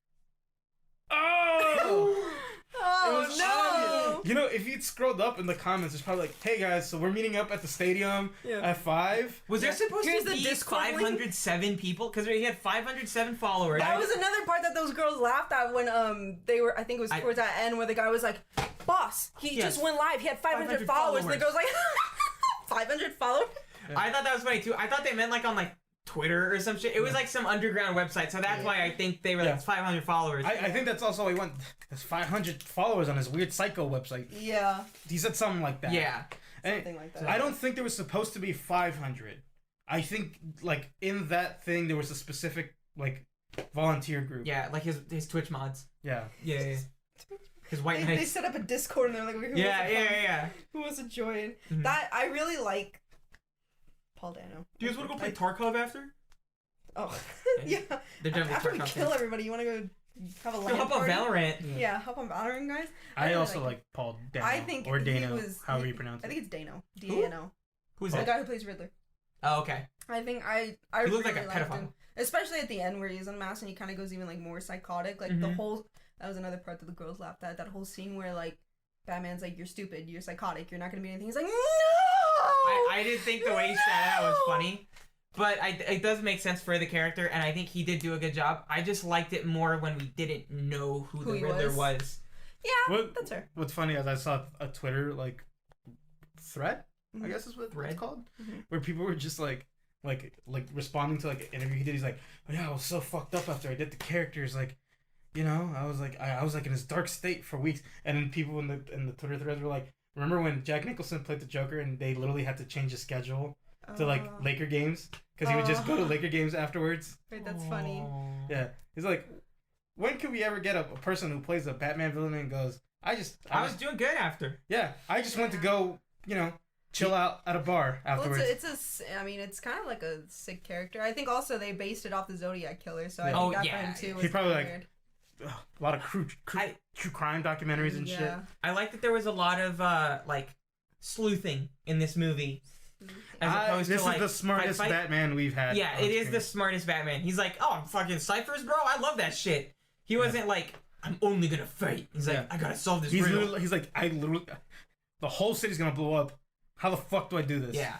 oh. It was no. You know, if you'd scrolled up in the comments, it's probably like, hey guys, so we're meeting up at the stadium at 5. Was there supposed Here's to the be Discord link. 507 people? Because he had 507 followers. That was another part that those girls laughed at when they were. I think it was towards that end where the guy was like, "Boss, he Yes. just went live. He had 500 500 followers." And the girl's like, "500 followers?" I thought that was funny too. I thought they meant like on like Twitter or some shit. It was like some underground website, so that's why I think they were like 500 followers. I think that's also why he went. There's 500 followers on his weird psycho website. Yeah, He said something like that. Yeah. And something like that. I don't think there was supposed to be 500. I think like in that thing there was a specific like volunteer group. Yeah, like his Twitch mods. Yeah. Yeah. His White They Knights. set up a Discord and they're like, "Who Yeah. who wants to join?" Mhm. That I really like. Paul Dano. Do you guys want to go play Tarkov after? Oh, yeah. They're definitely After we Tarkov kill fans. everybody, you want to go have a Go LAN hop on party? Valorant. Yeah, hop on Valorant, guys. I really also like like Paul Dano. I think or he Dano, was- however you pronounce I it. think it's Dano. D-A-N-O. Who's The that? guy who plays Riddler. Oh, okay. I think I He looked really like a liked pedophile. him, especially at the end where he's unmasked and he kind of goes even like more psychotic. Like the Mhm. whole that was another part that the girls laughed at. That whole scene where like Batman's like, "You're stupid. You're psychotic. You're not gonna be anything." He's like, "No." I didn't think the way he said that was funny, but it does make sense for the character, and I think he did do a good job. I just liked it more when we didn't know who the he Riddler was. was. Yeah, that's her. What's funny is I saw a Twitter like thread, I guess is what Thread? it's called, Mhm. where people were just like responding to like an interview he did. He's like, "Oh yeah, I was so fucked up after I did the characters. Like, you know, I was like in this dark state for weeks." And then people in the Twitter threads were like, "Remember when Jack Nicholson played the Joker and they literally had to change his schedule to like Laker games because he would just go to Laker games afterwards?" Right, that's funny. Aww. Yeah, he's like, when could we ever get a person who plays a Batman villain and goes, I was doing good after. yeah, I just went to go, you know, chill out at a bar Well, afterwards. I mean, it's kind of like a sick character. I think also they based it off the Zodiac Killer, so I Yeah. think Oh, that yeah. for him too was He probably, kinda like, weird. a lot of true crime documentaries and shit. Yeah. I like that there was a lot of like sleuthing in this movie, as opposed This to like is the smartest fight. Batman we've had. Yeah, on it is screen. the smartest Batman. He's like, "Oh, I'm fucking ciphers, bro. I love that shit." He wasn't like, "I'm only gonna fight." He's like, Yeah. "I gotta solve this He's riddle." literally, he's like, the whole city's gonna blow up. How the fuck do I do this? Yeah.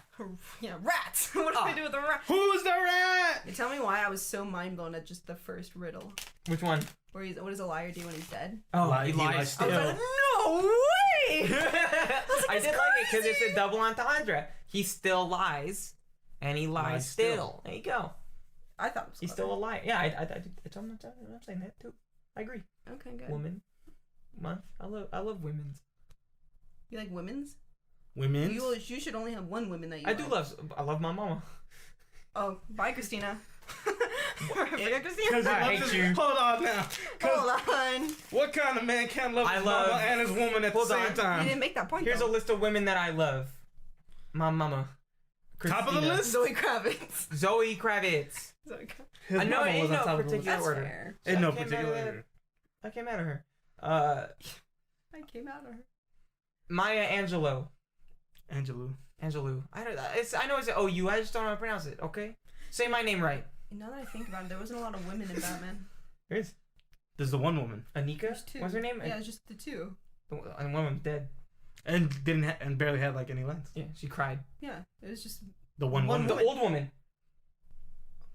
Yeah, rats. What do Oh. I do with a rat? Who's the rat? Tell me why I was so mind blown at just the first riddle, Which one? where what does a liar do when he's dead? Oh, He lies I was still. like, no way! I did like it because it's a double entendre. He still lies, and he lies Lies still. still. There you go. I thought it was He's clever. still a liar. Yeah, I'm saying that too. I agree. Okay, good. Woman month. I love women's. You like women's? Women. You should only have one woman that you I do like. I love my mama. Oh, bye, Christina. Bye, Because Christina. I hate you. Hold on now. 'Cause Hold on. what kind of man can't love I his love- mama and his woman at the Hold same on. You time? didn't make that point. Here's a though. list of women that I love. My mama. Top of the Christina. list? Zoe Kravitz. Zoe Kravitz. Zoe Kravitz. His I know mama it ain't was on no top of the particular list. That's order. fair. In no I came particular out of order. I came out of her. I came out of her. Maya Angelou. Angelou. Angelou. I know it's O-U. I just don't know how to pronounce it. Okay. Say my name right. Now that I think about it, there wasn't a lot of women in Batman. There is. There's the one woman. Anika. There's two. What's her name? Yeah, it's just the two. And one of them's dead. And and barely had like any lines. Yeah, she cried. Yeah, it was just The one One woman. The old woman.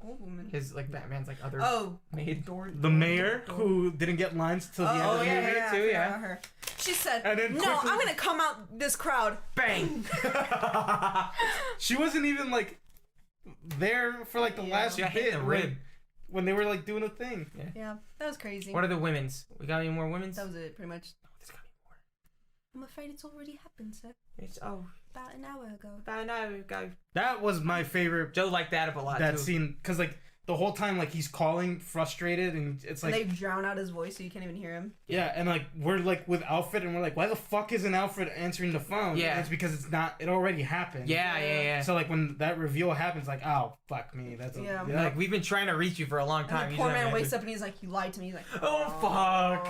old woman. His like Batman's like other Oh, maid. The mayor who didn't get lines till the end of the yeah, movie. yeah. too, I yeah. forgot her. She said, And then "No, quickly- I'm gonna come out this crowd." Bang. She wasn't even like there for like the Yeah. last She got hit in bit the rib. when they were like doing a thing. Yeah, that was crazy. What are the women's? We got any more women's? That was it, pretty much. There's gotta be more. I'm afraid it's already happened, sir. It's About an hour ago. about an hour ago. That was my favorite. Joe liked that up a lot. That too. scene, because like the whole time, like he's calling, frustrated, and it's like They drown out his voice so you can't even hear him. yeah, and like we're like with Alfred, and we're like, why the fuck isn't Alfred answering the phone? Yeah. And it's because it's not. It already happened. Yeah. So like when that reveal happens, like oh fuck me, that's Yeah. Like we've been trying to reach you for a long And time. the You poor just man haven't wakes answered. up and he's like, you lied to me. He's like, Oh fuck.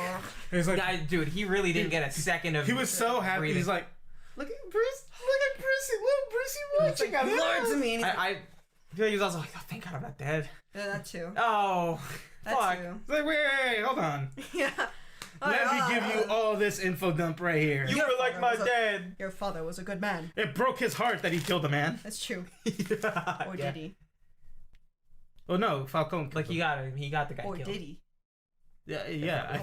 It's like Guy, dude, he really didn't get a second of. he was so happy. breathing. He's like, look at Brucey, little Brucey watching. He lied to me. And he's like, I feel like he was also like, oh, thank God I'm not dead. yeah, that too. Oh, That fuck. too. It's like wait, hold on. Yeah. Let me give you all this info dump right here. You were like my dad. Your father was a good man. It broke his heart that he killed a man. That's true. Yeah. Or did he? Well, no, Falcone killed Like him. he got the guy Or killed. did he? Yeah.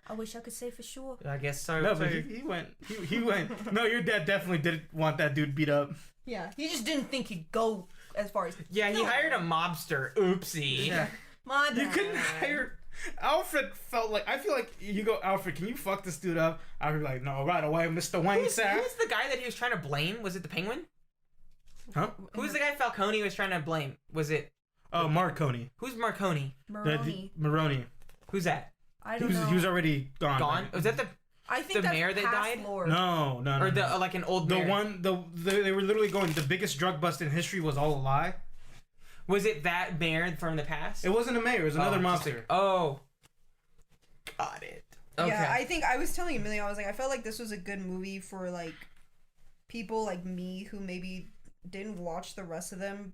I wish I could say for sure. I guess so. No, but he went. He went. No, your dad definitely didn't want that dude beat up. Yeah. He just didn't think he'd go as far as. Yeah, he No. hired a mobster. Oopsie. Yeah. My You bad. couldn't hire. Alfred felt like I feel like you go Alfred. Can you fuck this dude up? I'd be like, no, right away, Mr. Wayne, Who's sir. the guy that he was trying to blame? Was it the Penguin? Huh? Who's the guy Falcone was trying to blame? Was it Oh, Marconi. who's Marconi? Maroney. Maroney. Who's that? I don't know. He was already gone. Gone? Was that the I think the that's mayor that past died? Lord. No. or the like an old The mayor? one, they were literally going. The biggest drug bust in history was all a lie. Was it that mayor from the past? It wasn't a mayor. It was another Oh, just mobster. like- oh, got it. Okay. Yeah, I think I was telling Amelia, I was like, I felt like this was a good movie for like people like me who maybe didn't watch the rest of them,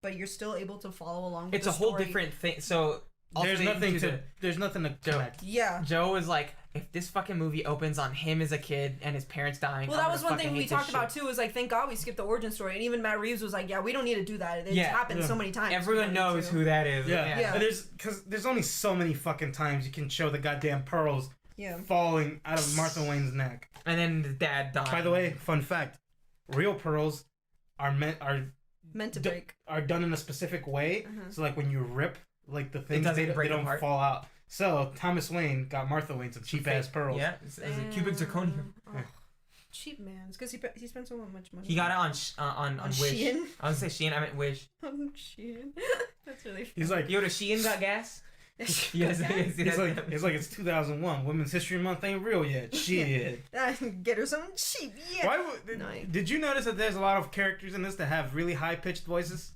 but you're still able to follow along with It's the a whole story. different thing. So also There's they nothing do to. the- There's nothing to Joe. connect. Yeah. Joe was like, if this fucking movie opens on him as a kid and his parents dying. Well, I'm that gonna was one fucking thing we hate this talked about shit. too. Was like, thank God we skipped the origin story, and even Matt Reeves was like, yeah, we don't need to do that. It's Yeah. happened so many times. Everyone We don't need knows to. who that is. Yeah. Yeah. And there's only so many fucking times you can show the goddamn pearls Yeah. falling out of Martha Wayne's neck. And then the dad died. By the way, fun fact: real pearls are Meant to d- break. are done in a specific way. Mhm. So like when you rip like the things, doesn't they break don't apart. fall out. So Thomas Wayne got Martha Wayne some cheap ass pearls. Yeah, it's a cubic zirconium. Oh, cheap man. It's because he spent so much money. He got it on On Wish. Shein? I was gonna say Shein. I meant Wish. On Shein. That's really funny. He's like, Yo, does Shein got gas? Yes, yes, yes. he's like, it's 2001. Women's History Month ain't real yet. Shit. Get her something cheap. Yeah. Why would, Nice. did you notice that there's a lot of characters in this that have really high pitched voices?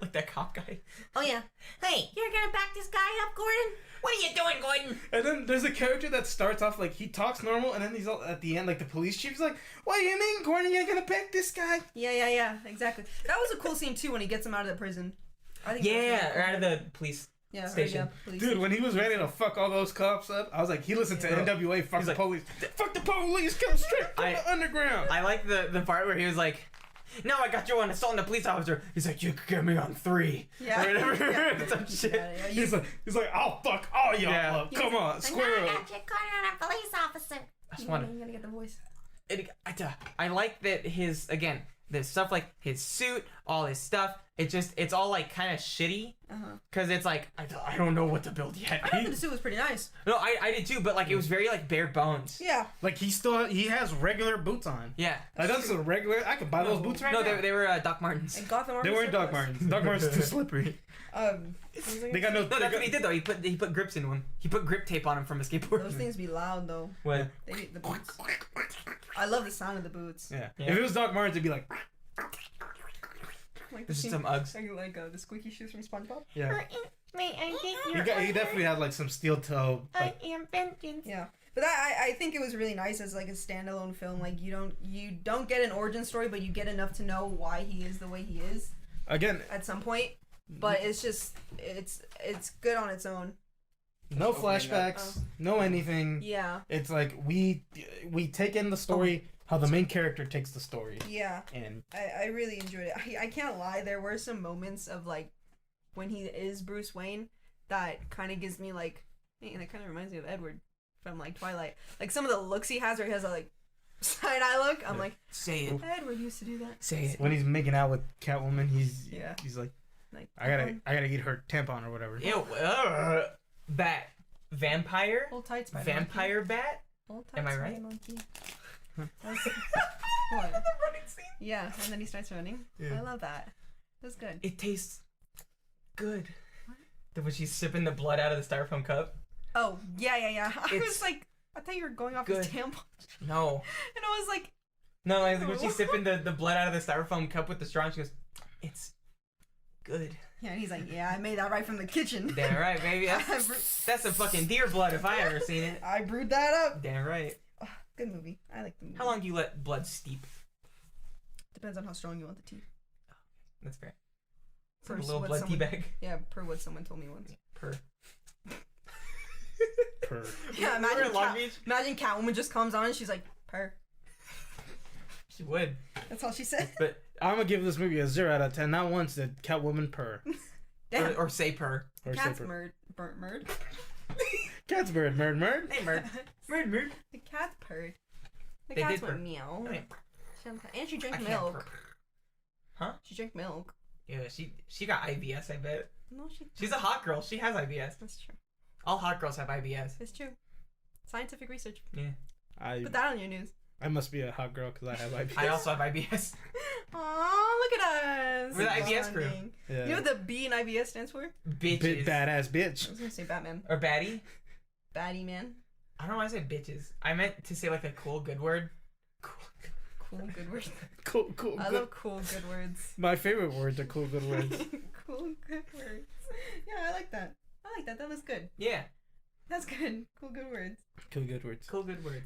Like that cop guy. Oh yeah. Hey, you're gonna back this guy up, Gordon? What are you doing, Gordon? And then there's a character that starts off like he talks normal, and then he's all, at the end like the police chief's like, "What do you mean, Gordon? You're gonna pick this guy?" Yeah. Exactly. That was a cool scene too when he gets him out of the prison. I think. that was really Yeah, cool. or out of the police. Yeah, station. police Dude, when he was ready to fuck all those cops up, I was like, he listened to Yeah. NWA, fuck He's the like, police, fuck the police, come straight from I- the underground. I like the part where he was like, "No, I got you on assaulting a police officer." He's like, "You could get me on 3. Yeah. Or whatever. Yeah. Some shit. Yeah, he's like, I'll fuck all y'all Yeah. up. Come on, square up. you calling on a police officer. I just want You're gonna get the voice. I like that his, again, the stuff like his suit, all his stuff, it's all like kind of shitty. Cause it's like, I don't know what to build yet. I thought the suit was pretty nice. No, I did too, but like it was very like bare bones. Yeah. Like he has regular boots on. Yeah. Like that's a regular. I could buy those boots right No, now. they were Doc Martens. And Gotham. They weren't Doc Martens. Doc Martens too slippery. They got no. No, that's what he did though. He put grips into him. He put grip tape on him from a skateboard. Those things be loud though. What? They need the boots. I love the sound of the boots. Yeah. Yeah. If it was Doc Martens, it'd be like. Like the This is scene- some Uggs. like the squeaky shoes from SpongeBob. Yeah. May I get your He definitely had like some steel toe. I Like, am vengeance. Yeah. But I think it was really nice as like a standalone film. Like you don't get an origin story, but you get enough to know why he is the way he is again, at some point. But it's just it's good on its own. no flashbacks, no anything. Yeah. It's like we take in the story how the main character takes the story, Yeah. and I really enjoyed it. I can't lie. There were some moments of like when he is Bruce Wayne that kind of gives me like, hey, that kind of reminds me of Edward from like Twilight. Like some of the looks he has, where he has a like side eye look. I'm like, Say it. Edward used to do that. Say it. when he's making out with Catwoman, he's like, Like I gotta eat her tampon or whatever. Ew. Bat. Vampire. Hold tight, Spider Vampire bat. Monkey. Hold tight, Am I Spider right? Monkey. What? The running scene. Yeah, and then he starts running. Yeah. I love that. That's good. It tastes good. When she's sipping the blood out of the styrofoam cup. Oh, yeah. I It's was like, I thought you were going off good. his tampon. No. And I was like, No, like when she's sipping the blood out of the styrofoam cup with the straw, and she goes, "It's good." yeah, and he's like, yeah, I made that right from the kitchen. Damn right, baby. That's some fucking deer blood if I ever seen it. I brewed that up. Damn right. Oh, good movie. I like the movie. How long do you let blood steep? Depends on how strong you want the tea. That's fair. It's Per like a little what blood tea someone- bag. Yeah, per what someone told me once. Per. Per. Yeah, We were in Long Cat- Beach. imagine Catwoman just comes on and she's like, per. She would. That's all she said. But I'm gonna give this movie a 0 out of 10. Not once did Catwoman purr. Damn. or say per. Or say Cat's purr. murd. Cat's bird, murd. Hey, Murd. Murd. The cat's purred. The They cat's did went purr. meow. I mean, And she I drank can't milk. purr. Huh? She drank milk. Yeah, she got IBS, I bet. No, she. She's a hot girl. She has IBS. That's true. All hot girls have IBS. It's true. Scientific research. I Put that on your news. must be a hot girl because I have IBS. I also have IBS. Aw, look at us. We're the IBS crew. Bonding. Yeah. You know what the B in IBS stands for? Bitches. Badass bitch. I was gonna say Batman. Or baddie. Baddie man. I don't know why I said bitches. I meant to say like a cool good word. Cool good words. Cool. I Good. love cool good words. My favorite words are cool good words. Cool good words. Yeah, I like that. That was good. Yeah. That's good. Cool good words. Cool good words. Cool good words.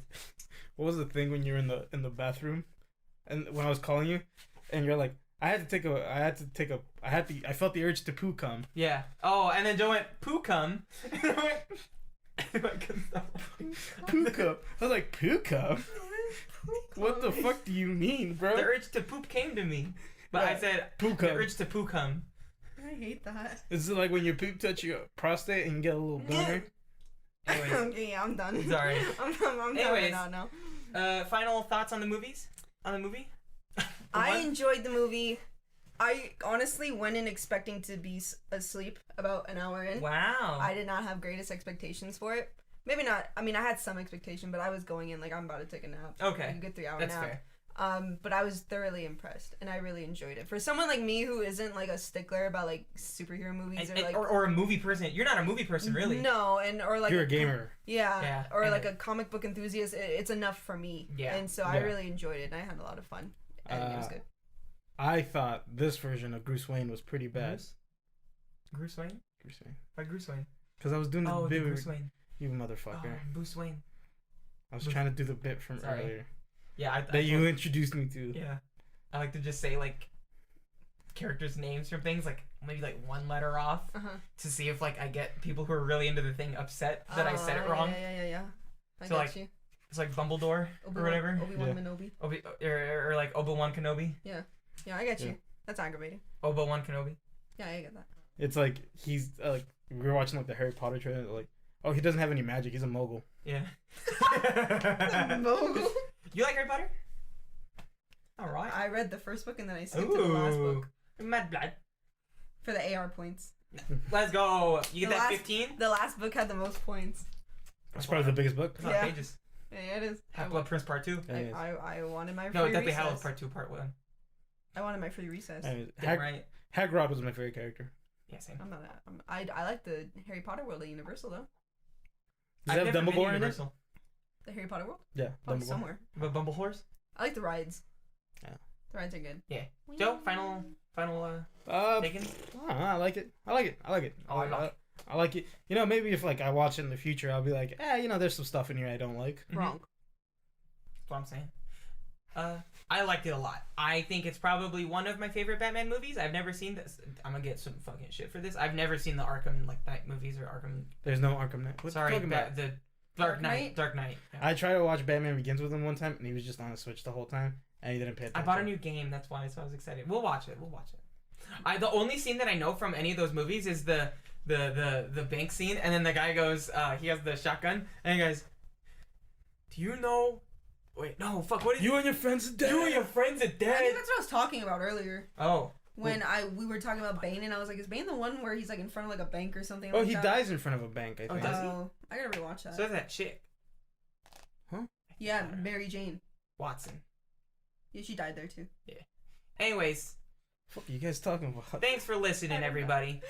What was the thing when you were in the bathroom, and when I was calling you, and you're like, I felt the urge to poo cum. Yeah. Oh, and then Joe went poo cum. Poo cum. I was like, poo cum? What the fuck do you mean, bro? The urge to poop came to me, but I Yeah. said Poo the cum. urge to poo cum. I hate that. Is it like when your poop touch your prostate and you get a little boner? Anyways, Okay, yeah, I'm done. Sorry. I'm done Anyways. now. Final thoughts on the movies? On the movie? I enjoyed the movie. I honestly went in expecting to be asleep about an hour in. Wow. I did not have greatest expectations for it. Maybe not. I mean, I had some expectation, but I was going in like I'm about to take a nap. Okay. Like a good 3-hour That's nap. fair. But I was thoroughly impressed, and I really enjoyed it. For someone like me who isn't like a stickler about like superhero movies Or a movie person. You're not a movie person, really. No, or like You're a gamer. Yeah, Yeah, or and like a comic book enthusiast. It's enough for me. Yeah. And so I Yeah. really enjoyed it, and I had a lot of fun, and it was good. I thought this version of Bruce Wayne was pretty bad. Bruce Wayne? Bruce Wayne. Why Bruce Wayne? Because I was doing the Oh, the bit. Bruce Wayne. You Oh, motherfucker. Bruce Wayne. I was Bruce- trying to do the bit from Sorry. earlier Yeah, that you introduced me to. Yeah. I like to just say like characters' names from things, like maybe like one letter off to see if like I get people who are really into the thing upset that I said it wrong. Yeah. I So, got like, you. It's like Bumbledore Obi-Wan, or whatever. Obi-Wan Yeah. Kenobi. Or like Obi-Wan Kenobi. Yeah, I get you. Yeah. That's aggravating. Obi-Wan Kenobi. Yeah, I get that. It's like he's like we were watching like the Harry Potter trailer. Like, oh, he doesn't have any magic. He's a mogul. Yeah. Mogul. You like Harry Potter? All right. I read the first book and then I skipped to the last book Mad blood. for the AR points. Let's go. You get The that last- 15? The last book had the most points. It's probably the biggest book. It's a lot of Yeah. pages. Yeah, it is. Half-Blood Prince Part 2. Yeah, it is. I wanted my free No, Deathly recess. Hallows Part 2, Part 1. I wanted my free recess. Anyways, Damn right. Hagrid was my favorite character. Yeah, same. I'm not. I like the Harry Potter world at Universal though. Does it have never been Dumbledore in it? Universal. The Harry Potter world? Yeah, Probably Dumbledore. somewhere. But Bumblehorse? I like the rides. Yeah. The rides are good. Joe, final taken? I like it. I like it. I like it. Oh, I like it. I like it. You know, maybe if like I watch it in the future, I'll be like, you know, there's some stuff in here I don't like. Mhm. Wrong. That's what I'm saying. I liked it a lot. I think it's probably one of my favorite Batman movies. I've never seen this. I'm gonna get some fucking shit for this. I've never seen the Arkham Knight movies or Arkham. There's no Arkham Knight. What Sorry, you talking about? the Dark Dark Knight. Knight? Dark Knight. Yeah. I tried to watch Batman Begins with him one time, and he was just on a Switch the whole time, and he didn't pay I attention. bought a new game. That's why, so I was excited. We'll watch it. The only scene that I know from any of those movies is the bank scene, and then the guy goes, he has the shotgun, and he goes, "Do you know? Wait, no, fuck. What is You and your friends are dead. You and your friends are I think dead." that's what I was talking about earlier. Oh, When we were talking about Bane, and I was like, is Bane the one where he's like in front of like a bank or something? Oh, like he that? dies in front of a bank, I Oh, think. does he? I gotta rewatch that. so is that chick. Yeah, Mary Jane. Watson. Yeah, she died there too. Anyways, What are you guys talking about? thanks for listening, everybody.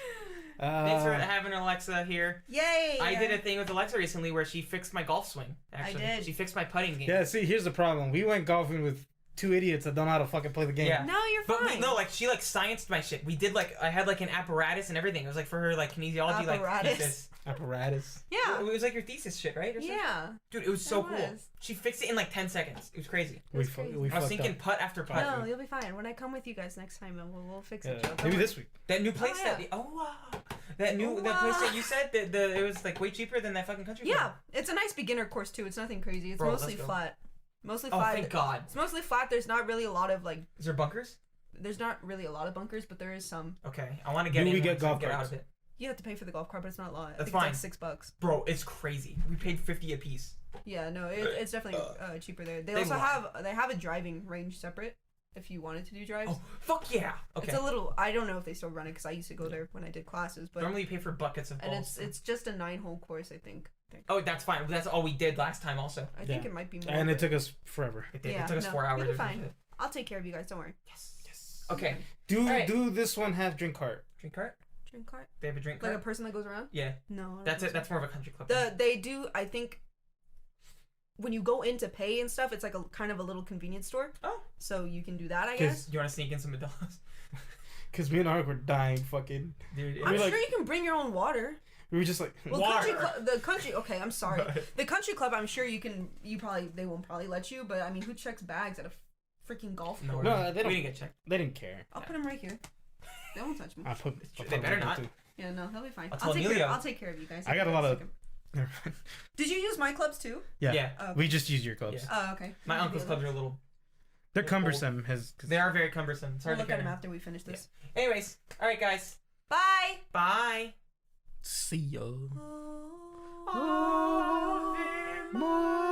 Thanks for having Alexa here. Yay! I did a thing with Alexa recently where she fixed my golf swing. Actually, I did. She fixed my putting game. Yeah, see, here's the problem. We went golfing with two idiots that don't know how to fucking play the game. Yeah. No, you're But fine. she scienced my shit. We did I had an apparatus and everything. It was for her kinesiology Apparatus? thesis. Apparatus. Yeah. It was your thesis shit, right? Or something? Yeah. Dude, it was so It cool. was. She fixed it in 10 seconds. It was crazy. We crazy. fucked I was thinking up. putt after putt. No, you'll be fine. When I come with you guys next time, we'll fix it. Yeah, Joe. Don't maybe worry. this week. That new place yeah. that Oh, the place wow. that you said it was way cheaper than that fucking country Yeah, club. it's a nice beginner course too. It's nothing crazy. It's Bro, mostly let's go. flat. Mostly Oh, flat. thank God. It's mostly flat. There's not really a lot of Is there bunkers? There's not really a lot of bunkers, but there is some. Okay, I want to get Do in we one get so I can golf get out carts? of it. You have to pay for the golf cart, but it's not a lot. I That's think fine. It's $6. Bro, it's crazy. We paid $50 a piece. Yeah, no, it's definitely cheaper there. They They also lied. have a driving range separate if you wanted to do drives. Oh, fuck yeah. Okay. It's a little. I don't know if they still run it because I used to go there when I did classes, but Normally you pay for buckets of balls. and it's just a 9-hole course, I think. Oh, that's fine. That's all we did last time also. I think Yeah. it might be more. And it but took us forever. It did. Yeah, It took us no, 4 hours. you'll be or some fine. shit. I'll take care of you guys. Don't worry. Yes. Okay. Do Alright. this one have drink cart? Drink cart? Drink cart, They have a drink like cart? a person that goes around. Yeah. No, I don't That's think it. That's more of a country club. They do. I think when you go in to pay and stuff, it's like a kind of a little convenience store. Oh. So you can do that, I 'Cause- guess. You want to sneak in some Modelo's? Because me and Ark were dying fucking. Dude, I'm We're sure like- you can bring your own water. We were just like, Well, Water. the country. Okay, I'm sorry. Right. The country club. I'm sure you can. They won't probably let you. But I mean, who checks bags at a freaking golf No, course? No, they don't- we didn't get checked. they didn't care. I'll put them right here. They won't touch me. I put. They better not. Too. Yeah, no, they'll be fine. I'll tell take Emilio. I'll take care of you guys. I got a lot of. Did you use my clubs too? Yeah. Yeah. Oh, We just use your clubs. Yeah. Oh, okay. My uncle's clubs are a little. They're cumbersome. They are very cumbersome. It's We'll hard look to at them carry. after we finish this. Anyways, all right, guys. Bye. Bye. See ya. Oh. More.